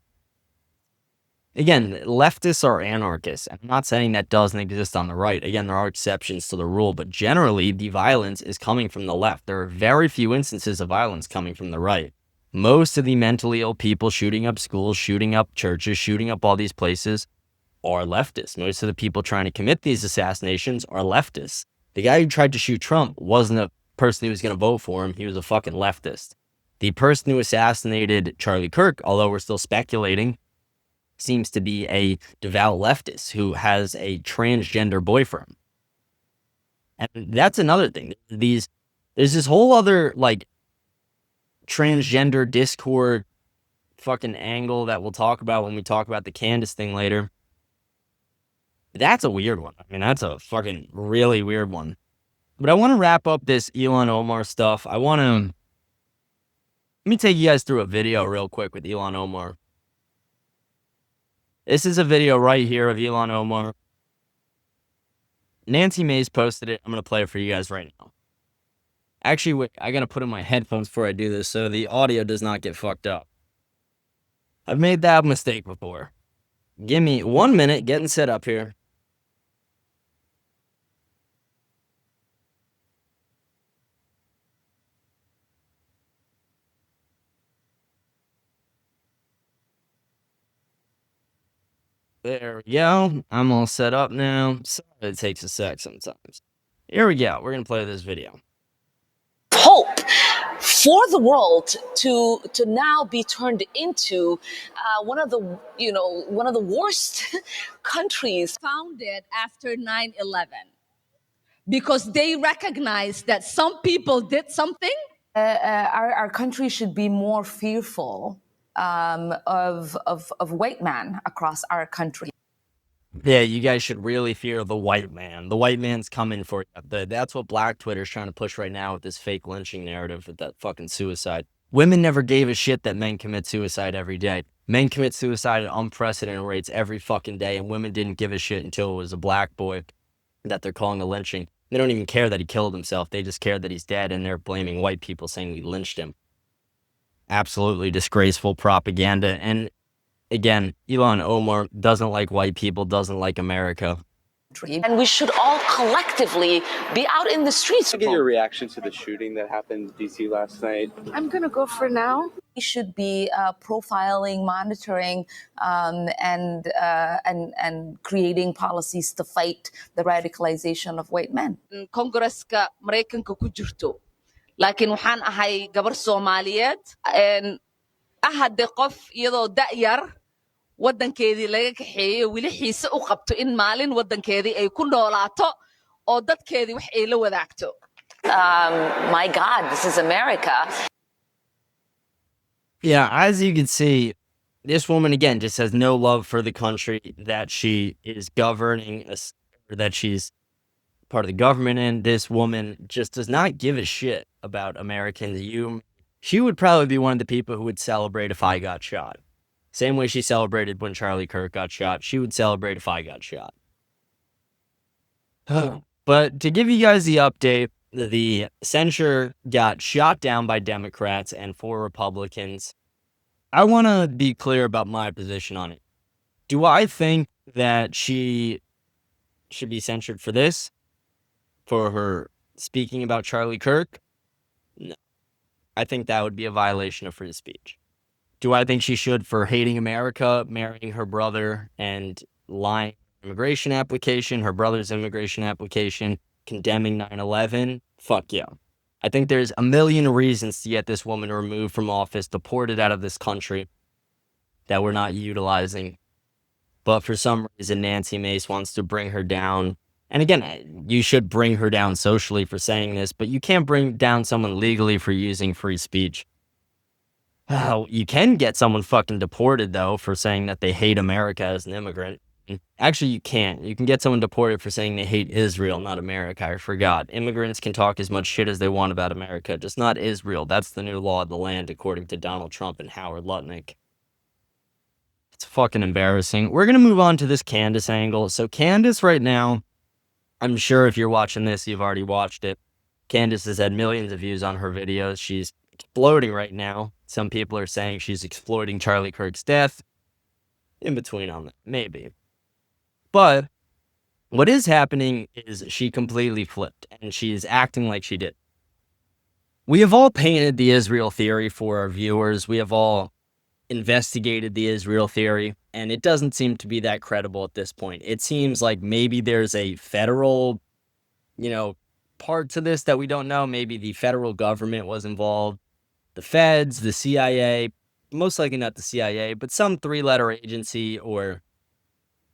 Again, leftists are anarchists. I'm not saying that doesn't exist on the right. Again, there are exceptions to the rule, but generally the violence is coming from the left. There are very few instances of violence coming from the right. Most of the mentally ill people shooting up schools, shooting up churches, shooting up all these places are leftists. Most of the people trying to commit these assassinations are leftists. The guy who tried to shoot Trump wasn't a person who was going to vote for him. He was a fucking leftist. The person who assassinated Charlie Kirk, although we're still speculating, seems to be a devout leftist who has a transgender boyfriend. And that's another thing. There's this whole other, like, transgender Discord fucking angle that we'll talk about when we talk about the Candace thing later. That's a weird one. I mean, that's a fucking really weird one. But I want to wrap up this Ilhan Omar stuff. Let me take you guys through a video real quick with Ilhan Omar. This is a video right here of Ilhan Omar. Nancy Mace posted it. I'm going to play it for you guys right now. Actually, wait, I got to put in my headphones before I do this so the audio does not get fucked up. I've made that mistake before. Give me 1 minute getting set up here. There we go. I'm all set up now. Sorry, it takes a sec sometimes. Here we go. We're going to play this video. Hope for the world to now be turned into one of the worst countries founded after 9/11 because they recognize that some people did something. Our country should be more fearful of white man across our country. Yeah, you guys should really fear the white man. The white man's coming for you. That's what Black Twitter's trying to push right now with this fake lynching narrative with that fucking suicide. Women never gave a shit that men commit suicide every day. Men commit suicide at unprecedented rates every fucking day, and women didn't give a shit until it was a black boy that they're calling a lynching. They don't even care that he killed himself. They just care that he's dead, and they're blaming white people saying we lynched him. Absolutely disgraceful propaganda. And again, Ilhan Omar doesn't like white people, doesn't like America. And we should all collectively be out in the streets. Get your reaction to the shooting that happened in DC last night. I'm gonna go for now. We should be profiling, monitoring, and creating policies to fight the radicalization of white men. Congress-ka Mareykanka ku jirto. Laakiin waxaan ahay gabar Soomaaliyeed ahade qof iyadoo da'yar wadankeedii laga kaxeeyay wili xiise u qabto in maalin wadankeedii ay ku noolaato oo dadkeedii wax ay la wadaagto. My God, this is America. Yeah, as you can see, this woman, again, just has no love for the country that she is governing, or that she's part of the government in. This woman just does not give a shit about Americans. She would probably be one of the people who would celebrate if I got shot. Same way she celebrated when Charlie Kirk got shot. She would celebrate if I got shot. But to give you guys the update, the censure got shot down by Democrats and 4 Republicans. I want to be clear about my position on it. Do I think that she should be censured for this? For her speaking about Charlie Kirk? No. I think that would be a violation of free speech. Do I think she should for hating America, marrying her brother, and lying immigration application, her brother's immigration application, condemning 9/11? Fuck yeah. I think there's a million reasons to get this woman removed from office, deported out of this country that we're not utilizing. But for some reason, Nancy Mace wants to bring her down. And again, you should bring her down socially for saying this, but you can't bring down someone legally for using free speech. You can get someone fucking deported, though, for saying that they hate America as an immigrant. Actually, you can't. You can get someone deported for saying they hate Israel, not America. I forgot. Immigrants can talk as much shit as they want about America, just not Israel. That's the new law of the land, according to Donald Trump and Howard Lutnick. It's fucking embarrassing. We're going to move on to this Candace angle. So Candace right now I'm sure if you're watching this, you've already watched it. Candace has had millions of views on her videos. She's exploding right now. Some people are saying she's exploiting Charlie Kirk's death. In between on that, maybe. But what is happening is she completely flipped, and she's acting like she did. We have all painted the Israel theory for our viewers. We have all investigated the Israel theory, and it doesn't seem to be that credible at this point. It seems like maybe there's a federal, part to this that we don't know. Maybe the federal government was involved, the feds, the CIA, most likely not the CIA, but some three-letter agency, or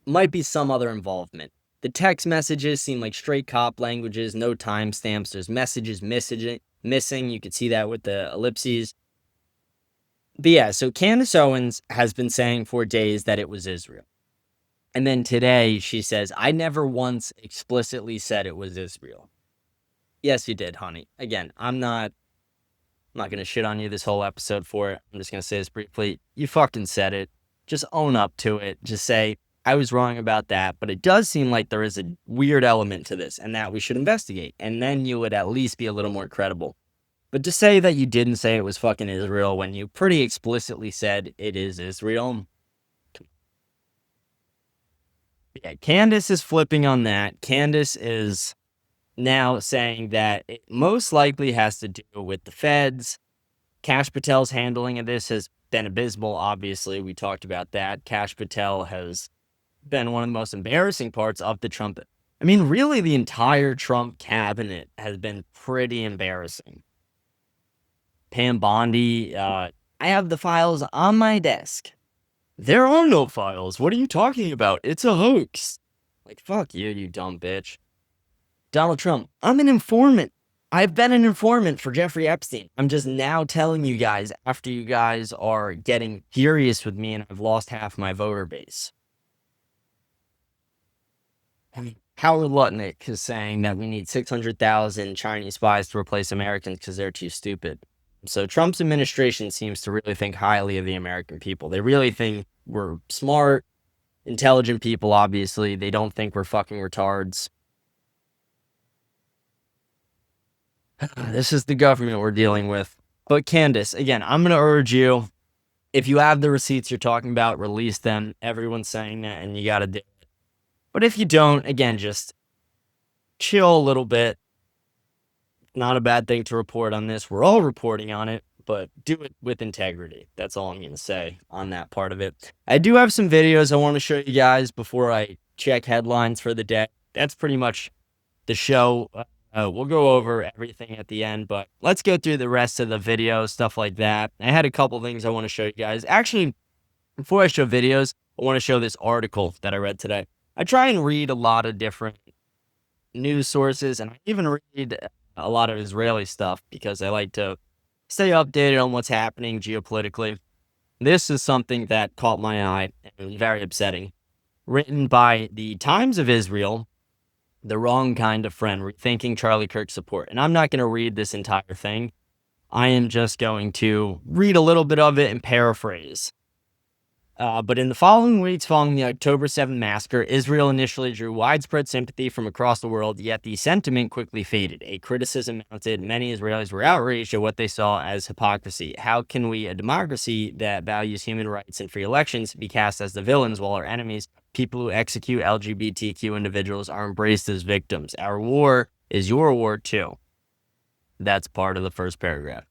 might be some other involvement. The text messages seem like straight cop languages, no timestamps. There's messages missing. You could see that with the ellipses. But yeah, so Candace Owens has been saying for days that it was Israel. And then today she says, I never once explicitly said it was Israel. Yes, you did, honey. Again, I'm not going to shit on you this whole episode for it. I'm just going to say this briefly. You fucking said it. Just own up to it. Just say, I was wrong about that. But it does seem like there is a weird element to this and that we should investigate. And then you would at least be a little more credible. But to say that you didn't say it was fucking Israel when you pretty explicitly said it is Israel. Yeah, Candace is flipping on that. Candace is now saying that it most likely has to do with the feds. Cash Patel's handling of this has been abysmal, obviously. We talked about that. Cash Patel has been one of the most embarrassing parts of the Trump. I mean, really, the entire Trump cabinet has been pretty embarrassing. Pam Bondi, I have the files on my desk. There are no files. What are you talking about? It's a hoax. Like, fuck you, you dumb bitch. Donald Trump, I'm an informant. I've been an informant for Jeffrey Epstein. I'm just now telling you guys after you guys are getting furious with me and I've lost half my voter base. Howard Lutnick is saying that we need 600,000 Chinese spies to replace Americans because they're too stupid. So Trump's administration seems to really think highly of the American people. They really think we're smart, intelligent people, obviously. They don't think we're fucking retards. This is the government we're dealing with. But Candace, again, I'm going to urge you, if you have the receipts you're talking about, release them. Everyone's saying that, and you got to do it. But if you don't, again, just chill a little bit. Not a bad thing to report on this. We're all reporting on it, but do it with integrity. That's all I'm going to say on that part of it. I do have some videos I want to show you guys before I check headlines for the day. That's pretty much the show. We'll go over everything at the end, but let's go through the rest of the video, stuff like that. I had a couple things I want to show you guys. Actually, before I show videos, I want to show this article that I read today. I try and read a lot of different news sources, and I even read a lot of Israeli stuff because I like to stay updated on what's happening geopolitically. This is something that caught my eye and was very upsetting. Written by the Times of Israel, The Wrong Kind of Friend, Rethinking Charlie Kirk's Support. And I'm not going to read this entire thing. I am just going to read a little bit of it and paraphrase. But in the following weeks following the October 7th massacre, Israel initially drew widespread sympathy from across the world, yet the sentiment quickly faded. A criticism mounted. Many Israelis were outraged at what they saw as hypocrisy. How can we, a democracy that values human rights and free elections, be cast as the villains while our enemies, people who execute LGBTQ individuals, are embraced as victims? Our war is your war too. That's part of the first paragraph.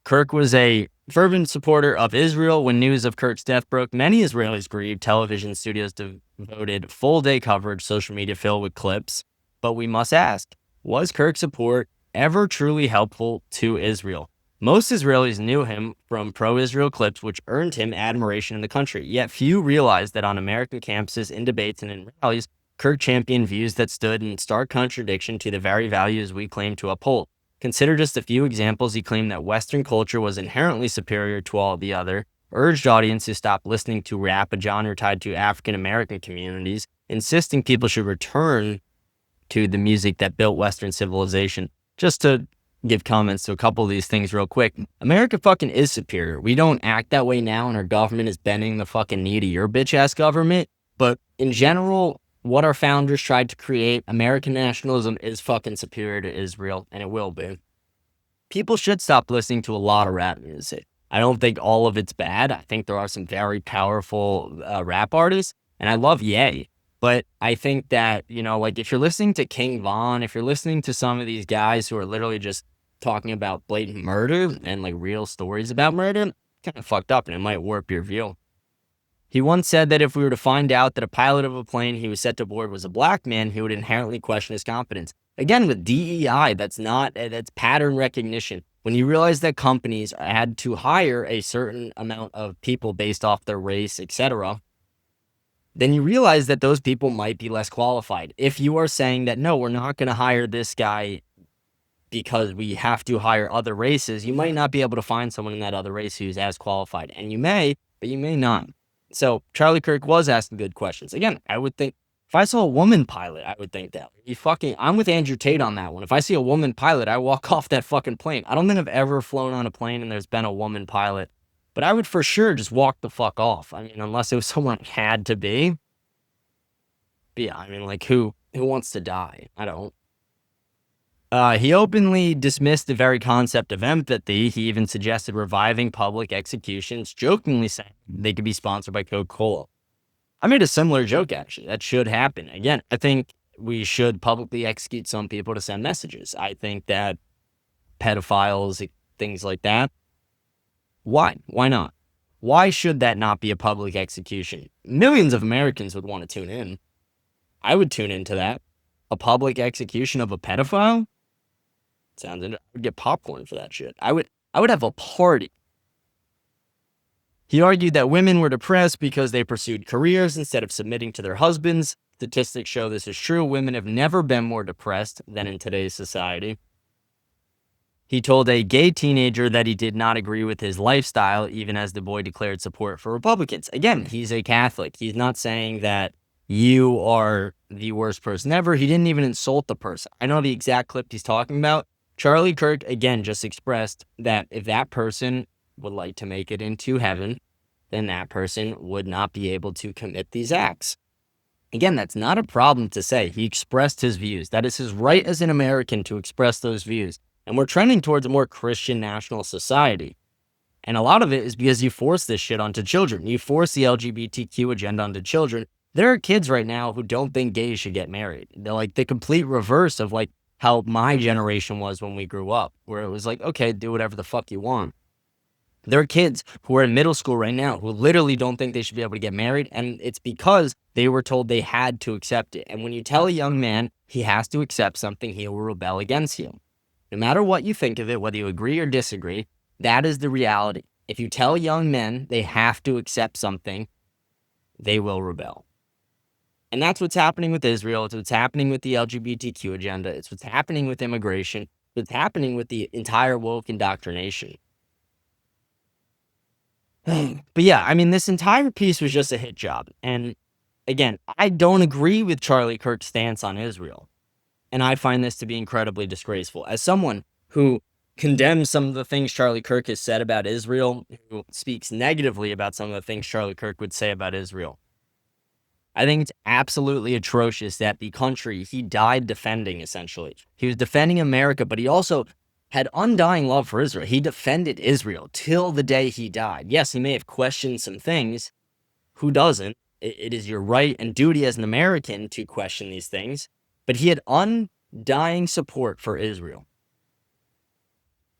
Kirk was a fervent supporter of Israel. When news of Kirk's death broke, many Israelis grieved. Television studios devoted full-day coverage, social media filled with clips. But we must ask, was Kirk's support ever truly helpful to Israel? Most Israelis knew him from pro-Israel clips, which earned him admiration in the country. Yet few realized that on American campuses, in debates, and in rallies, Kirk championed views that stood in stark contradiction to the very values we claim to uphold. Consider just a few examples. He claimed that Western culture was inherently superior to all the other, urged audiences to stop listening to rap, a genre tied to African American communities, insisting people should return to the music that built Western civilization. Just to give comments to a couple of these things real quick. America fucking is superior. We don't act that way now, and our government is bending the fucking knee to your bitch-ass government. But in general, what our founders tried to create, American nationalism is fucking superior to Israel, and it will be. People should stop listening to a lot of rap music. I don't think all of it's bad. I think there are some very powerful rap artists, and I love Ye. But I think that, you know, like if you're listening to King Von, if you're listening to some of these guys who are literally just talking about blatant murder and like real stories about murder, kind of fucked up and it might warp your view. He once said that if we were to find out that a pilot of a plane he was set to board was a black man, he would inherently question his competence. Again, with DEI, that's pattern recognition. When you realize that companies had to hire a certain amount of people based off their race, etc., then you realize that those people might be less qualified. If you are saying that, no, we're not going to hire this guy because we have to hire other races, you might not be able to find someone in that other race who's as qualified. And you may, but you may not. So Charlie Kirk was asking good questions. Again, I would think, if I saw a woman pilot, I would think that. I'm with Andrew Tate on that one. If I see a woman pilot, I walk off that fucking plane. I don't think I've ever flown on a plane and there's been a woman pilot. But I would for sure just walk the fuck off. I mean, unless it was someone it had to be. But yeah, I mean, like, who wants to die? I don't. He openly dismissed the very concept of empathy. He even suggested reviving public executions, jokingly saying they could be sponsored by Coca-Cola. I made a similar joke, actually. That should happen. Again, I think we should publicly execute some people to send messages. I think that pedophiles, things like that, why? Why not? Why should that not be a public execution? Millions of Americans would want to tune in. I would tune into that. A public execution of a pedophile? Sounds interesting. I would get popcorn for that shit. I would have a party. He argued that women were depressed because they pursued careers instead of submitting to their husbands. Statistics show this is true. Women have never been more depressed than in today's society. He told a gay teenager that he did not agree with his lifestyle, even as the boy declared support for Republicans. Again, he's a Catholic. He's not saying that you are the worst person ever. He didn't even insult the person. I know the exact clip he's talking about. Charlie Kirk, again, just expressed that if that person would like to make it into heaven, then that person would not be able to commit these acts. Again, that's not a problem to say. He expressed his views. That is his right as an American to express those views. And we're trending towards a more Christian national society. And a lot of it is because you force this shit onto children. You force the LGBTQ agenda onto children. There are kids right now who don't think gays should get married. They're like the complete reverse of like how my generation was when we grew up, where it was like, okay, do whatever the fuck you want. There are kids who are in middle school right now who literally don't think they should be able to get married, and it's because they were told they had to accept it. And when you tell a young man he has to accept something, he will rebel against you. No matter what you think of it, whether you agree or disagree, that is the reality. If you tell young men they have to accept something, they will rebel. And that's what's happening with Israel. It's what's happening with the LGBTQ agenda. It's what's happening with immigration. It's what's happening with the entire woke indoctrination. But yeah, I mean, this entire piece was just a hit job. And again, I don't agree with Charlie Kirk's stance on Israel. And I find this to be incredibly disgraceful. As someone who condemns some of the things Charlie Kirk has said about Israel, who speaks negatively about some of the things Charlie Kirk would say about Israel, I think it's absolutely atrocious that the country he died defending, essentially. He was defending America, but he also had undying love for Israel. He defended Israel till the day he died. Yes, he may have questioned some things. Who doesn't? It is your right and duty as an American to question these things. But he had undying support for Israel.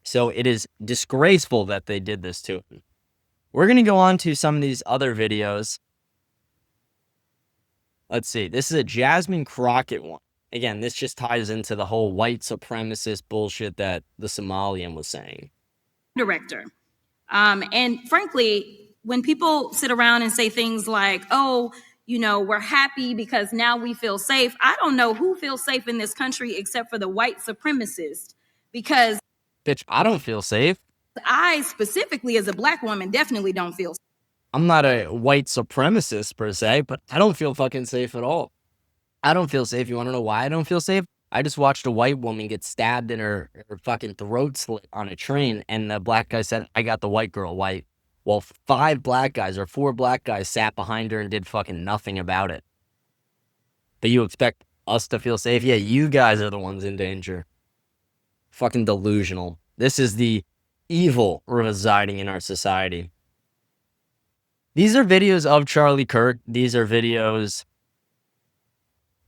So it is disgraceful that they did this to him. We're going to go on to some of these other videos. Let's see. This is a Jasmine Crockett one. Again, this just ties into the whole white supremacist bullshit that the Somalian was saying. Director. And frankly, when people sit around and say things like, oh, you know, we're happy because now we feel safe. I don't know who feels safe in this country except for the white supremacists, because bitch, I don't feel safe. I specifically as a black woman definitely don't feel safe. I'm not a white supremacist per se, but I don't feel fucking safe at all. I don't feel safe. You want to know why I don't feel safe? I just watched a white woman get stabbed in her fucking throat slit on a train, and the black guy said, I got the white girl white. Well, 4 black guys sat behind her and did fucking nothing about it. that you expect us to feel safe. Yeah, you guys are the ones in danger. Fucking delusional. This is the evil residing in our society. These are videos of Charlie Kirk. These are videos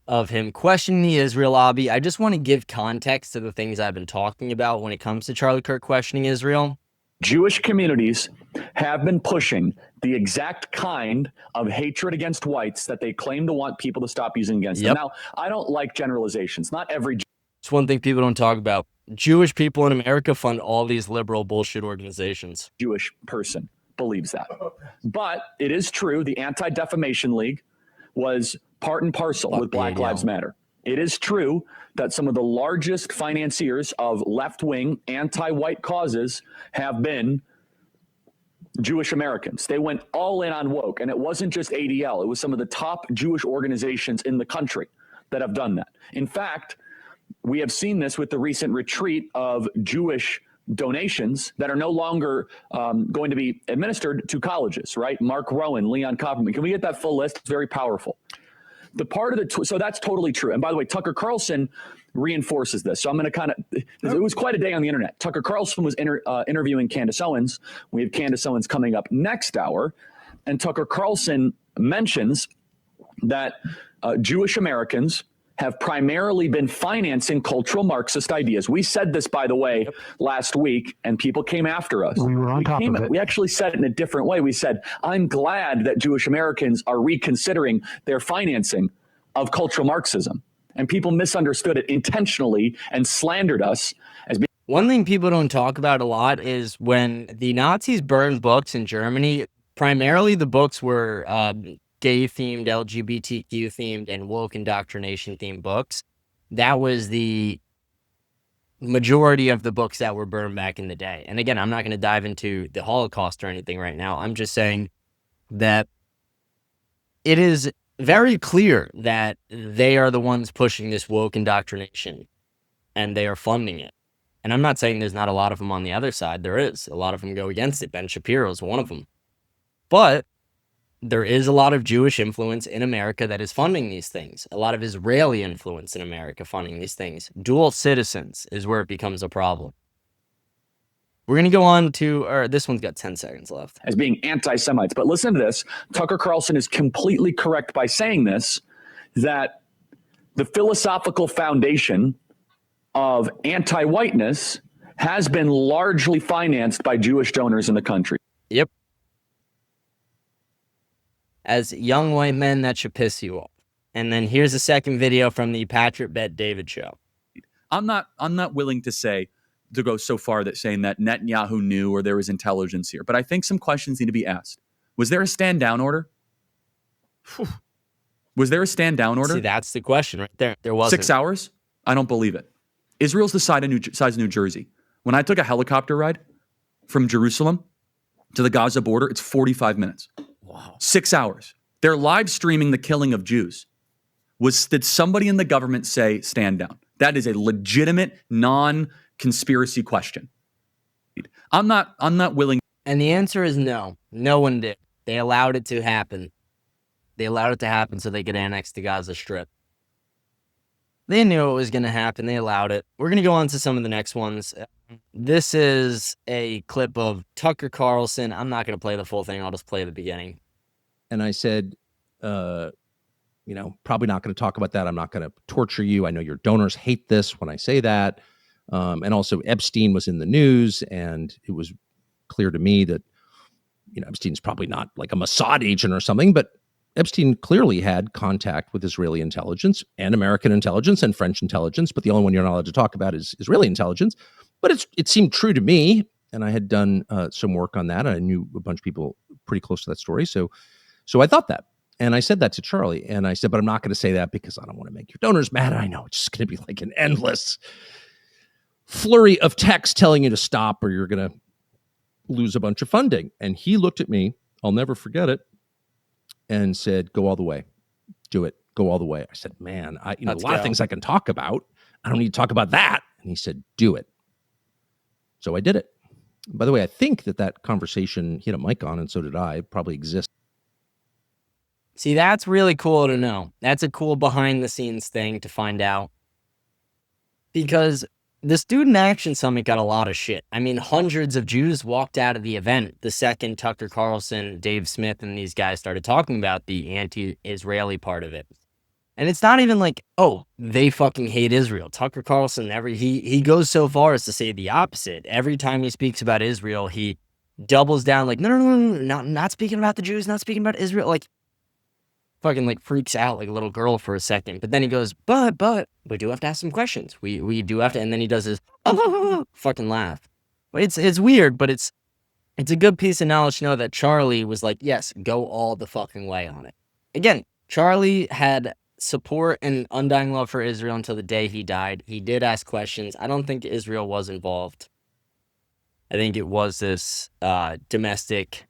of him questioning the Israel lobby. I just want to give context to the things I've been talking about when it comes to Charlie Kirk questioning Israel. Jewish communities have been pushing the exact kind of hatred against whites that they claim to want people to stop using against them. Now, I don't like generalizations. Not every It's one thing people don't talk about. Jewish people in America fund all these liberal bullshit organizations. Jewish person believes that. But it is true, the Anti-Defamation League was part and parcel with Black Lives Matter. It is true that some of the largest financiers of left-wing anti-white causes have been Jewish Americans. They went all in on woke, and it wasn't just ADL. It was some of the top Jewish organizations in the country that have done that. In fact, we have seen this with the recent retreat of Jewish donations that are no longer going to be administered to colleges, right? Mark Rowan, Leon Kopperman. Can we get that full list? It's very powerful. The part of the so that's totally true. And by the way, Tucker Carlson reinforces this. So I'm going to it was quite a day on the internet. Tucker Carlson was interviewing Candace Owens. We have Candace Owens coming up next hour. And Tucker Carlson mentions that Jewish Americans have primarily been financing cultural Marxist ideas. We said this, by the way, last week, and people came after us. We were on top of it. We actually said it in a different way. We said, I'm glad that Jewish Americans are reconsidering their financing of cultural Marxism. And people misunderstood it intentionally and slandered us as being. One thing people don't talk about a lot is when the Nazis burned books in Germany, primarily the books were gay-themed, LGBTQ-themed, and woke indoctrination-themed books. That was the majority of the books that were burned back in the day. And again, I'm not going to dive into the Holocaust or anything right now. I'm just saying that it is very clear that they are the ones pushing this woke indoctrination, and they are funding it. And I'm not saying there's not a lot of them on the other side. There is. A lot of them go against it. Ben Shapiro is one of them. But there is a lot of Jewish influence in America that is funding these things. A lot of Israeli influence in America funding these things. Dual citizens is where it becomes a problem. We're going to go on to, this one's got 10 seconds left. As being anti-Semites. But listen to this. Tucker Carlson is completely correct by saying this, that the philosophical foundation of anti-whiteness has been largely financed by Jewish donors in the country. Yep. As young white men, that should piss you off. And then here's a second video from the Patrick Bet David show. I'm not willing to go so far that saying that Netanyahu knew or there was intelligence here, but I think some questions need to be asked. Was there a stand down order? Was there a stand down order? See, that's the question right there. There wasn't. 6 hours? I don't believe it. Israel's the size of New Jersey. When I took a helicopter ride from Jerusalem to the Gaza border, it's 45 minutes. Wow. 6 hours. They're live streaming the killing of Jews. Did somebody in the government say stand down? That is a legitimate non-conspiracy question. I'm not willing. And the answer is no. No one did. They allowed it to happen. They allowed it to happen so they could annex the Gaza Strip. They knew it was going to happen. They allowed it. We're going to go on to some of the next ones. This is a clip of Tucker Carlson. I'm not going to play the full thing. I'll just play the beginning. And I said, probably not going to talk about that. I'm not going to torture you. I know your donors hate this when I say that. And also Epstein was in the news, and it was clear to me that, Epstein's probably not like a Mossad agent or something, but Epstein clearly had contact with Israeli intelligence and American intelligence and French intelligence, but the only one you're not allowed to talk about is Israeli intelligence. But it seemed true to me, and I had done some work on that. And I knew a bunch of people pretty close to that story. So I thought that. And I said that to Charlie. And I said, but I'm not going to say that because I don't want to make your donors mad. I know it's just going to be like an endless flurry of text telling you to stop or you're going to lose a bunch of funding. And he looked at me, I'll never forget it, and said, go all the way. Do it. Go all the way. I said, man, a lot of things I can talk about. I don't need to talk about that. And he said, do it. So I did it. By the way, I think that conversation, he had a mic on, and so did I, probably exists. See, that's really cool to know. That's a cool behind the scenes thing to find out. Because the Student Action Summit got a lot of shit. I mean, hundreds of Jews walked out of the event the second Tucker Carlson, Dave Smith, and these guys started talking about the anti-Israeli part of it. And it's not even like, oh, they fucking hate Israel. Tucker Carlson, he goes so far as to say the opposite. Every time he speaks about Israel, he doubles down like, no, not speaking about the Jews, not speaking about Israel. Like, fucking like freaks out like a little girl for a second. But then he goes, but we do have to ask some questions. We do have to. And then he does his fucking laugh. But it's weird, but it's a good piece of knowledge to know that Charlie was like, yes, go all the fucking way on it. Again, Charlie had support and undying love for Israel until the day he died. He did ask questions. I don't think Israel was involved. I think it was this domestic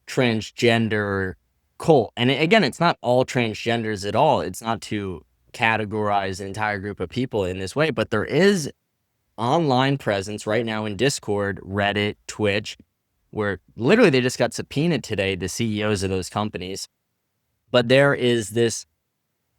transgender cult. And again, it's not all transgenders at all. It's not to categorize an entire group of people in this way, but there is online presence right now in Discord, Reddit, Twitch, where literally they just got subpoenaed today, the CEOs of those companies. But there is this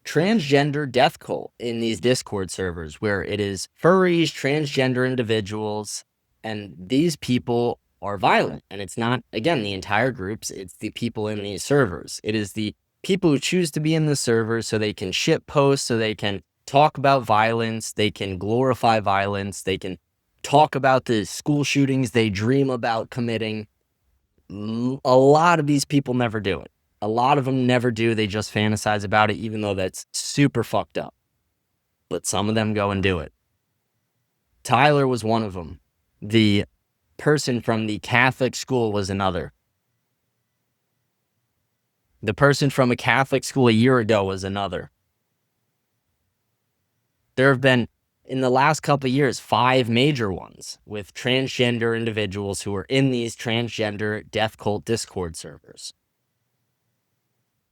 transgender death cult in these Discord servers where it is furries, transgender individuals, and these people are violent. And it's not, again, the entire groups, it's the people in these servers. It is the people who choose to be in the servers so they can shit post, so they can talk about violence, they can glorify violence, they can talk about the school shootings they dream about committing. A lot of these people never do it. A lot of them never do. They just fantasize about it, even though that's super fucked up. But some of them go and do it. Tyler was one of them. The person from the Catholic school was another. The person from a Catholic school a year ago was another. There have been, in the last couple of years, 5 major ones with transgender individuals who are in these transgender death cult Discord servers.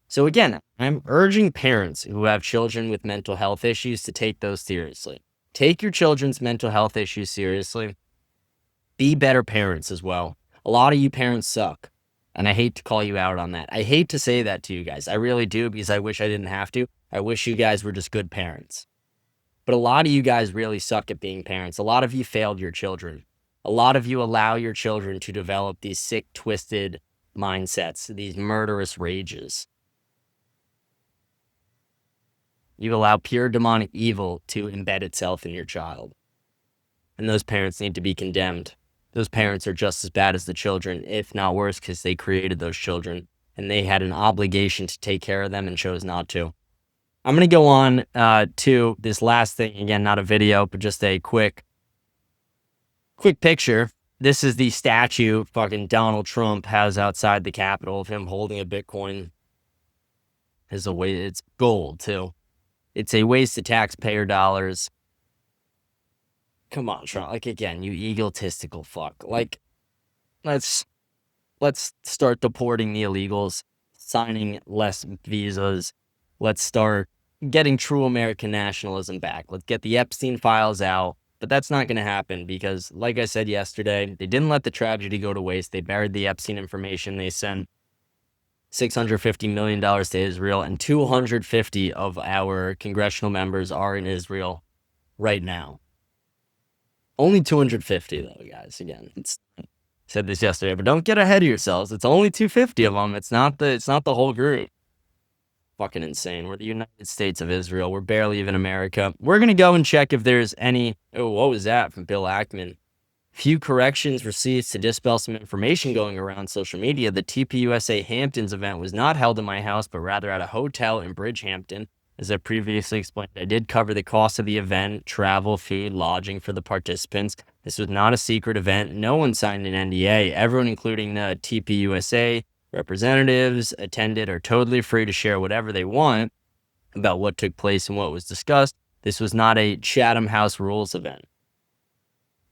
So again, I'm urging parents who have children with mental health issues to take those seriously. Take your children's mental health issues seriously. Be better parents as well. A lot of you parents suck, and I hate to call you out on that. I hate to say that to you guys. I really do, because I wish I didn't have to. I wish you guys were just good parents. But a lot of you guys really suck at being parents. A lot of you failed your children. A lot of you allow your children to develop these sick, twisted mindsets, these murderous rages. You allow pure demonic evil to embed itself in your child. And those parents need to be condemned. Those parents are just as bad as the children, if not worse, because they created those children and they had an obligation to take care of them and chose not to. I'm going to go on to this last thing. Again, not a video, but just a quick picture. This is the statue fucking Donald Trump has outside the Capitol of him holding a Bitcoin. It's gold, too. It's a waste of taxpayer dollars. Come on, Trump. Like, again, you egotistical fuck. Like, let's start deporting the illegals, signing less visas. Let's start getting true American nationalism back. Let's get the Epstein files out. But that's not going to happen because, like I said yesterday, they didn't let the tragedy go to waste. They buried the Epstein information. They sent $650 million to Israel, and 250 of our congressional members are in Israel right now. Only 250, though, guys. Again, said this yesterday, but don't get ahead of yourselves. It's only 250 of them. It's not the whole group. Fucking insane. We're the United States of Israel. We're barely even America. We're gonna go and check if there's any. Oh, what was that from Bill Ackman? Few corrections received to dispel some information going around social media. The TPUSA Hamptons event was not held in my house, but rather at a hotel in Bridgehampton. As I previously explained, I did cover the cost of the event, travel, food, lodging for the participants. This was not a secret event. No one signed an NDA. Everyone, including the TPUSA representatives, attended, are totally free to share whatever they want about what took place and what was discussed. This was not a Chatham House Rules event.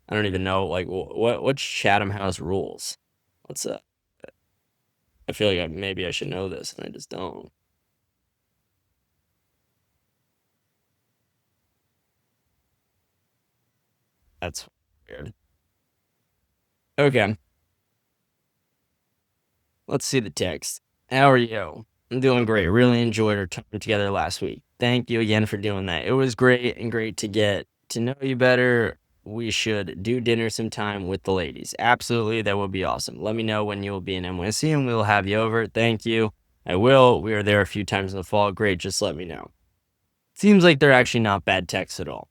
I don't even know, like, what's Chatham House Rules? What's I feel like maybe I should know this, and I just don't. That's weird. Okay. Let's see the text. How are you? I'm doing great. Really enjoyed our time together last week. Thank you again for doing that. It was great and great to get to know you better. We should do dinner sometime with the ladies. Absolutely, that would be awesome. Let me know when you will be in NYC and we'll have you over. Thank you. I will. We were there a few times in the fall. Great. Just let me know. Seems like they're actually not bad texts at all.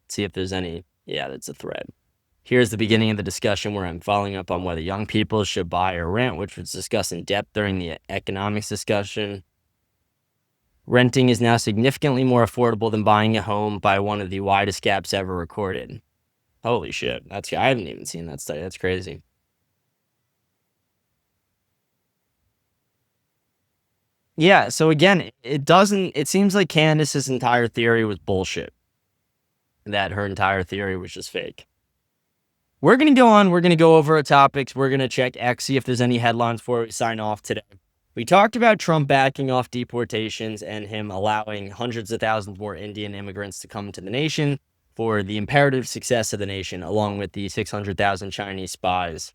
See if there's any. Yeah, that's a thread. Here's the beginning of the discussion where I'm following up on whether young people should buy or rent, which was discussed in depth during the economics discussion. Renting is now significantly more affordable than buying a home by one of the widest gaps ever recorded. Holy shit. I haven't even seen that study. That's crazy. Yeah, so again, it seems like Candace's entire theory was bullshit. That her entire theory was just fake. We're going to go on. We're going to go over our topics. We're going to check X, see if there's any headlines before we sign off today. We talked about Trump backing off deportations and him allowing hundreds of thousands more Indian immigrants to come to the nation for the imperative success of the nation, along with the 600,000 Chinese spies.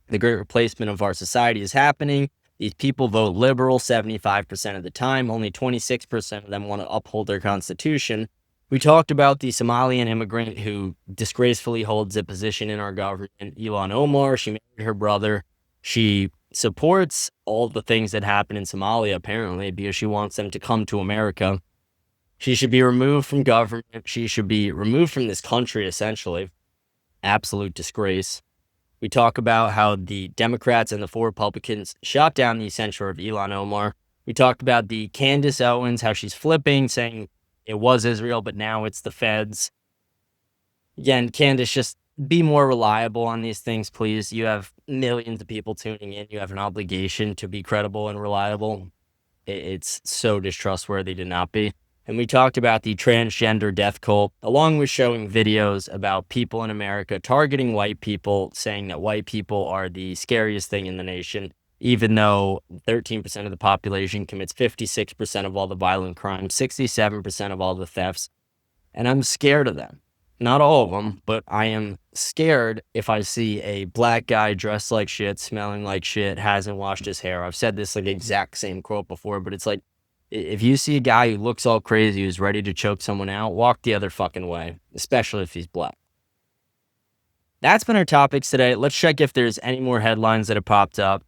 The great replacement of our society is happening. These people vote liberal 75% of the time. Only 26% of them want to uphold their constitution. We talked about the Somalian immigrant who disgracefully holds a position in our government, Ilhan Omar. She married her brother. She supports all the things that happen in Somalia, apparently, because she wants them to come to America. She should be removed from government. She should be removed from this country, essentially. Absolute disgrace. We talk about how the Democrats and the 4 Republicans shot down the censure of Elon Omar. We talked about the Candace Owens, how she's flipping, saying it was Israel, but now it's the feds. Again, Candace, just be more reliable on these things, please. You have millions of people tuning in. You have an obligation to be credible and reliable. It's so distrustworthy to not be. And we talked about the transgender death cult, along with showing videos about people in America targeting white people, saying that white people are the scariest thing in the nation, even though 13% of the population commits 56% of all the violent crimes, 67% of all the thefts. And I'm scared of them. Not all of them, but I am scared if I see a black guy dressed like shit, smelling like shit, hasn't washed his hair. I've said this like exact same quote before, but it's like, if you see a guy who looks all crazy, who's ready to choke someone out, walk the other fucking way, especially if he's black. That's been our topics today. Let's check if there's any more headlines that have popped up.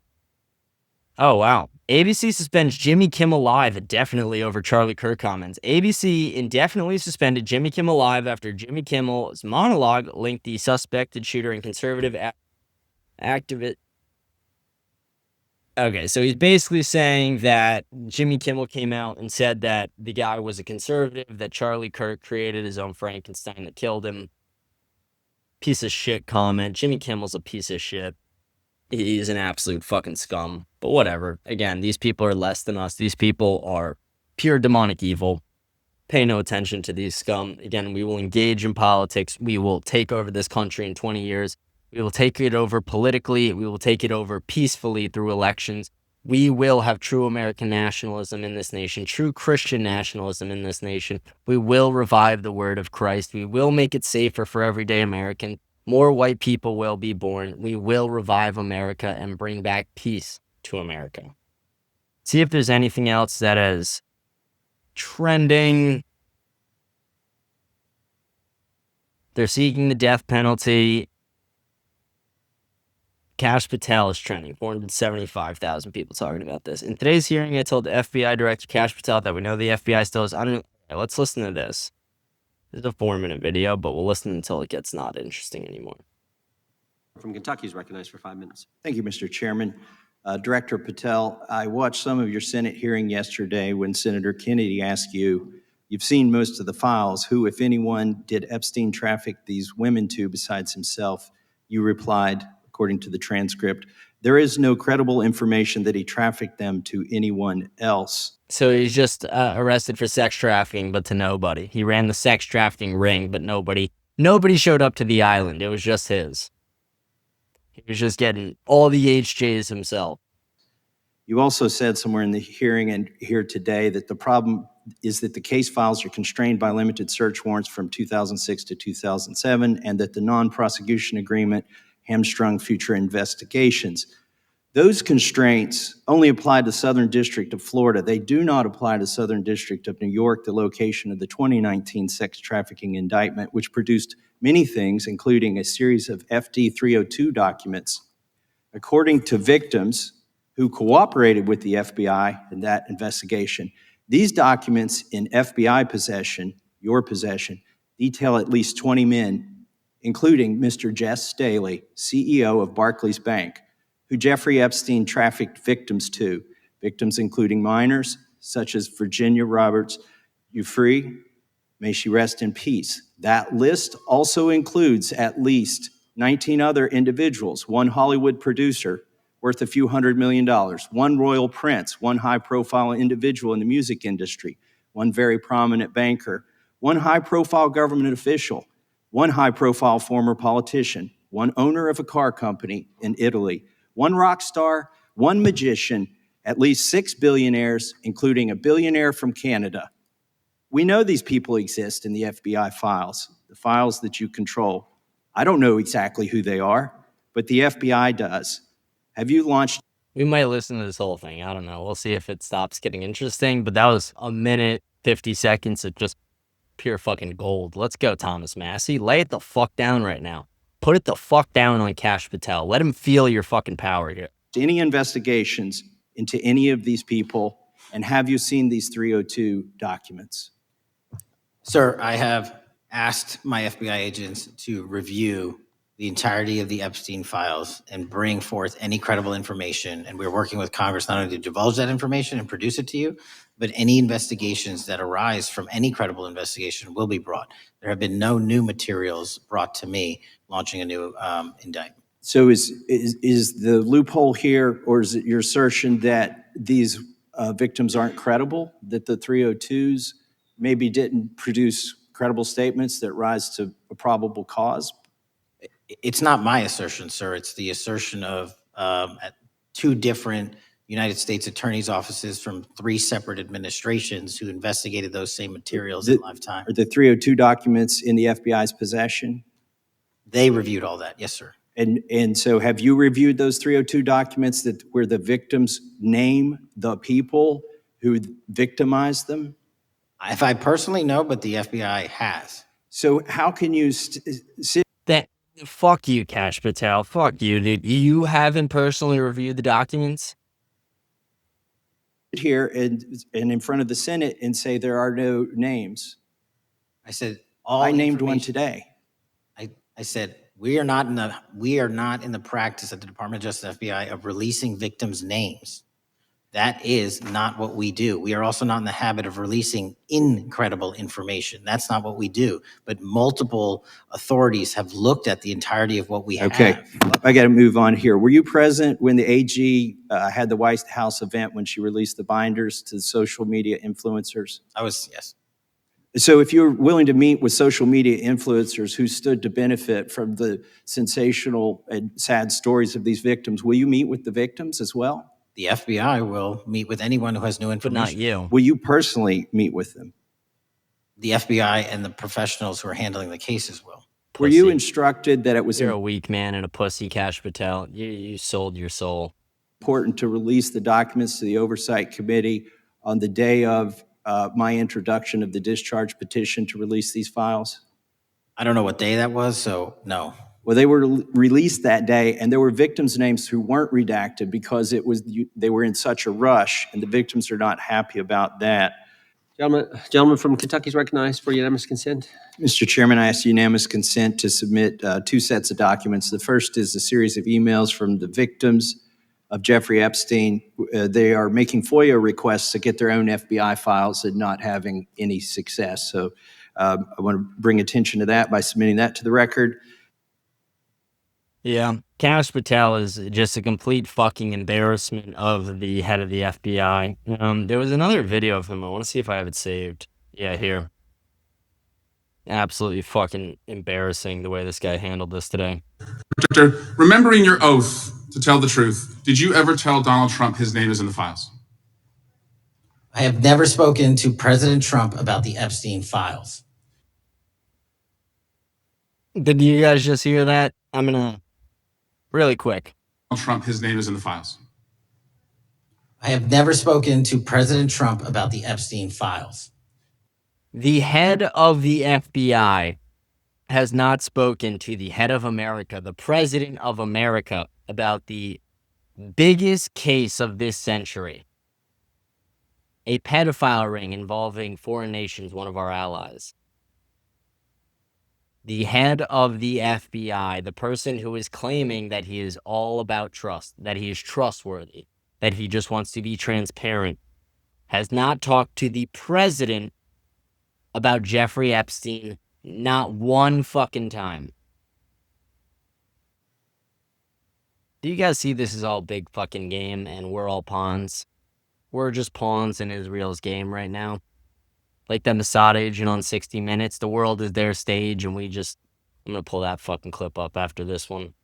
Oh, wow. ABC suspends Jimmy Kimmel Live indefinitely over Charlie Kirk comments. ABC indefinitely suspended Jimmy Kimmel Live after Jimmy Kimmel's monologue linked the suspected shooter and conservative activist. Okay, so he's basically saying that Jimmy Kimmel came out and said that the guy was a conservative, that Charlie Kirk created his own Frankenstein that killed him. Piece of shit comment. Jimmy Kimmel's a piece of shit. He's an absolute fucking scum. But whatever. Again, these people are less than us. These people are pure demonic evil. Pay no attention to these scum. Again, we will engage in politics. We will take over this country in 20 years. We will take it over politically. We will take it over peacefully through elections. We will have true American nationalism in this nation, true Christian nationalism in this nation. We will revive the word of Christ. We will make it safer for everyday American. More white people will be born. We will revive America and bring back peace to America. See if there's anything else that is trending. They're seeking the death penalty. Cash Patel is trending. 475,000 people talking about this. In today's hearing, I told the FBI Director Cash Patel that we know the FBI still is under. Let's listen to this. This is a 4-minute video, but we'll listen until it gets not interesting anymore. From Kentucky is recognized for 5 minutes. Thank you, Mr. Chairman. Director Patel, I watched some of your Senate hearing yesterday when Senator Kennedy asked you, you've seen most of the files, who, if anyone, did Epstein traffic these women to besides himself? You replied, according to the transcript, there is no credible information that he trafficked them to anyone else. So he's just arrested for sex trafficking, but to nobody. He ran the sex trafficking ring, but nobody showed up to the island. It was just his. He was just getting all the HJs himself. You also said somewhere in the hearing and here today that the problem is that the case files are constrained by limited search warrants from 2006 to 2007, and that the non-prosecution agreement hamstrung future investigations. Those constraints only apply to Southern District of Florida. They do not apply to Southern District of New York, the location of the 2019 sex trafficking indictment, which produced many things, including a series of FD 302 documents. According to victims who cooperated with the FBI in that investigation, these documents in FBI possession, your possession, detail at least 20 men, including Mr. Jess Staley, CEO of Barclays Bank, who Jeffrey Epstein trafficked victims to, victims including minors, such as Virginia Roberts Giuffre, may she rest in peace. That list also includes at least 19 other individuals, one Hollywood producer worth a few $100 million, one royal prince, one high-profile individual in the music industry, one very prominent banker, one high-profile government official, one high-profile former politician, one owner of a car company in Italy, one rock star, one magician, at least 6 billionaires, including a billionaire from Canada. We know these people exist in the FBI files, the files that you control. I don't know exactly who they are, but the FBI does. Have you launched? We might listen to this whole thing. I don't know. We'll see if it stops getting interesting, but that was a minute, 50 seconds of just pure fucking gold. Let's go, Thomas Massey. Lay it the fuck down right now. Put it the fuck down on Cash Patel. Let him feel your fucking power here. Any investigations into any of these people, and have you seen these 302 documents? Sir, I have asked my FBI agents to review the entirety of the Epstein files and bring forth any credible information. And we're working with Congress not only to divulge that information and produce it to you, but any investigations that arise from any credible investigation will be brought. There have been no new materials brought to me launching a new indictment. So is the loophole here, or is it your assertion that these victims aren't credible, that the 302s maybe didn't produce credible statements that rise to a probable cause? It's not my assertion, sir. It's the assertion of two different United States attorneys' offices from 3 separate administrations who investigated those same materials in lifetime. Are the 302 documents in the FBI's possession? They reviewed all that, yes, sir. And so have you reviewed those 302 documents where the victims name the people who victimized them? If I personally know, but the FBI has. So how can you sit? Fuck you, Cash Patel. Fuck you, dude. You haven't personally reviewed the documents? Here and in front of the Senate and say there are no names. I said I named one today. I said we are not in the practice at the Department of Justice FBI of releasing victims' names. That is not what we do. We are also not in the habit of releasing incredible information. That's not what we do. But multiple authorities have looked at the entirety of what we have. Okay, I got to move on here. Were you present when the AG had the White House event when she released the binders to the social media influencers? I was, yes. So if you're willing to meet with social media influencers who stood to benefit from the sensational and sad stories of these victims, will you meet with the victims as well? The FBI will meet with anyone who has new information. But not you. Will you personally meet with them? The FBI and the professionals who are handling the cases will. Were you instructed that it was You're a weak man and a pussy, Cash Patel. You sold your soul. Important to release the documents to the Oversight Committee on the day of my introduction of the discharge petition to release these files? I don't know what day that was, so no. Well, they were released that day, and there were victims' names who weren't redacted because they were in such a rush, and the victims are not happy about that. Gentleman from Kentucky is recognized for unanimous consent. Mr. Chairman, I ask unanimous consent to submit 2 sets of documents. The first is a series of emails from the victims of Jeffrey Epstein. They are making FOIA requests to get their own FBI files and not having any success. So I want to bring attention to that by submitting that to the record. Yeah, Cash Patel is just a complete fucking embarrassment of the head of the FBI. There was another video of him. I want to see if I have it saved. Yeah, here. Absolutely fucking embarrassing the way this guy handled this today. Remembering your oath to tell the truth, did you ever tell Donald Trump his name is in the files? I have never spoken to President Trump about the Epstein files. Did you guys just hear that? I'm gonna really quick. Donald Trump, his name is in the files. I have never spoken to President Trump about the Epstein files. The head of the FBI has not spoken to the head of America, the president of America, about the biggest case of this century. A pedophile ring involving foreign nations, one of our allies. The head of the FBI, the person who is claiming that he is all about trust, that he is trustworthy, that he just wants to be transparent, has not talked to the president about Jeffrey Epstein not one fucking time. Do you guys see this is all big fucking game and we're all pawns? We're just pawns in Israel's game right now. Like the Mossad agent on 60 Minutes. The world is their stage and we just... I'm going to pull that fucking clip up after this one.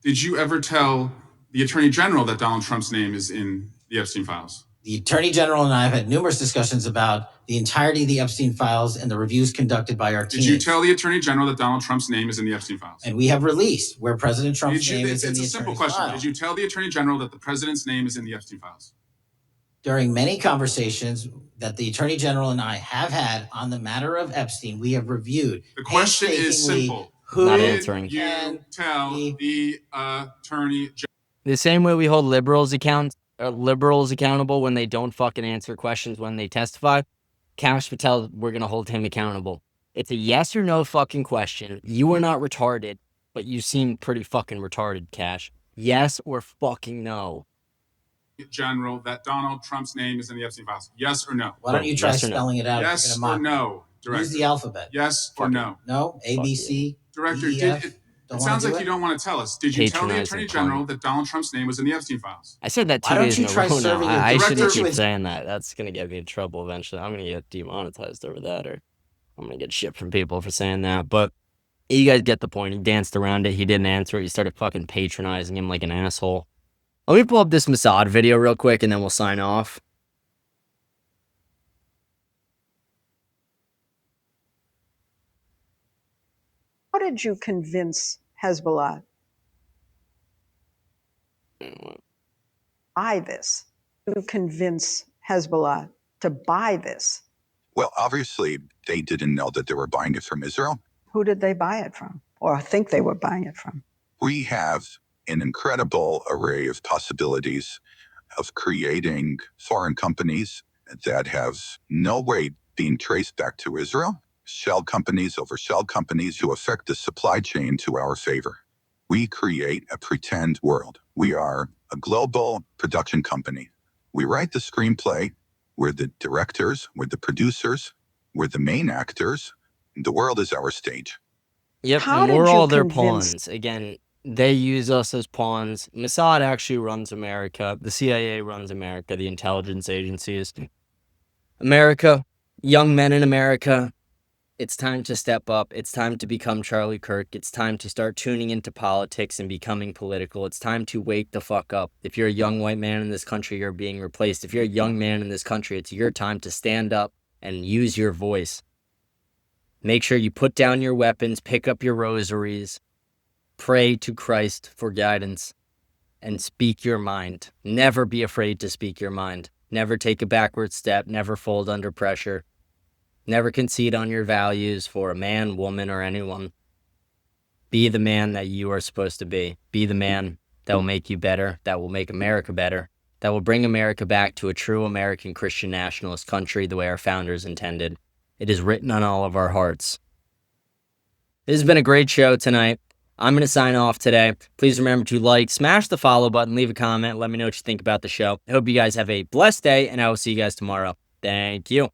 Did you ever tell the Attorney General that Donald Trump's name is in the Epstein files? The Attorney General and I have had numerous discussions about the entirety of the Epstein files and the reviews conducted by our team. Did you tell the Attorney General that Donald Trump's name is in the Epstein files? And we have released where President Trump's name is in it's the a simple attorney's question. file. Did you tell the Attorney General that the president's name is in the Epstein files? During many conversations that the Attorney General and I have had on the matter of Epstein, we have reviewed. The question is simple. Who Not did answering. you tell the Attorney General? The same way we hold liberals accountable when they don't fucking answer questions when they testify, Cash Patel, we're going to hold him accountable. It's a yes or no fucking question. You are not retarded, but you seem pretty fucking retarded, Cash. Yes or fucking no? General, that Donald Trump's name is in the Epstein files. Yes or no? Why don't you try Yes or no? spelling it out? Yes or no, Director? Use the alphabet. Yes or no? No? A, B, C, Director, D, E, F? it sounds like you don't want to tell us. Did you tell the Patronizing Attorney General that Donald Trump's name was in the Epstein files? I said that 2 Why don't days you in a try row now. serving your I shouldn't director keep with- saying that. That's going to get me in trouble eventually. I'm going to get demonetized over that, or I'm going to get shit from people for saying that. But you guys get the point. He danced around it. He didn't answer it. He started fucking patronizing him like an asshole. Let me pull up this Mossad video real quick, and then we'll sign off. How did you convince Hezbollah buy this? To convince Hezbollah to buy this? Well, obviously, they didn't know that they were buying it from Israel. Who did they buy it from, or think they were buying it from? We have an incredible array of possibilities of creating foreign companies that have no way being traced back to Israel. Shell companies over shell companies who affect the supply chain to our favor. We create a pretend world. We are a global production company. We write the screenplay. We're the directors. We're the producers. We're the main actors. The world is our stage. Yep, How and we're did you all their convince- pawns. Again, they use us as pawns. Mossad actually runs America. The CIA runs America, the intelligence agencies. America, young men in America, it's time to step up. It's time to become Charlie Kirk. It's time to start tuning into politics and becoming political. It's time to wake the fuck up. If you're a young white man in this country, you're being replaced. If you're a young man in this country, it's your time to stand up and use your voice. Make sure you put down your weapons, pick up your rosaries, pray to Christ for guidance, and speak your mind. Never be afraid to speak your mind. Never take a backward step. Never fold under pressure. Never concede on your values for a man, woman, or anyone. Be the man that you are supposed to be. Be the man that will make you better, that will make America better, that will bring America back to a true American Christian nationalist country the way our founders intended. It is written on all of our hearts. This has been a great show tonight. I'm going to sign off today. Please remember to like, smash the follow button, leave a comment, let me know what you think about the show. I hope you guys have a blessed day, and I will see you guys tomorrow. Thank you.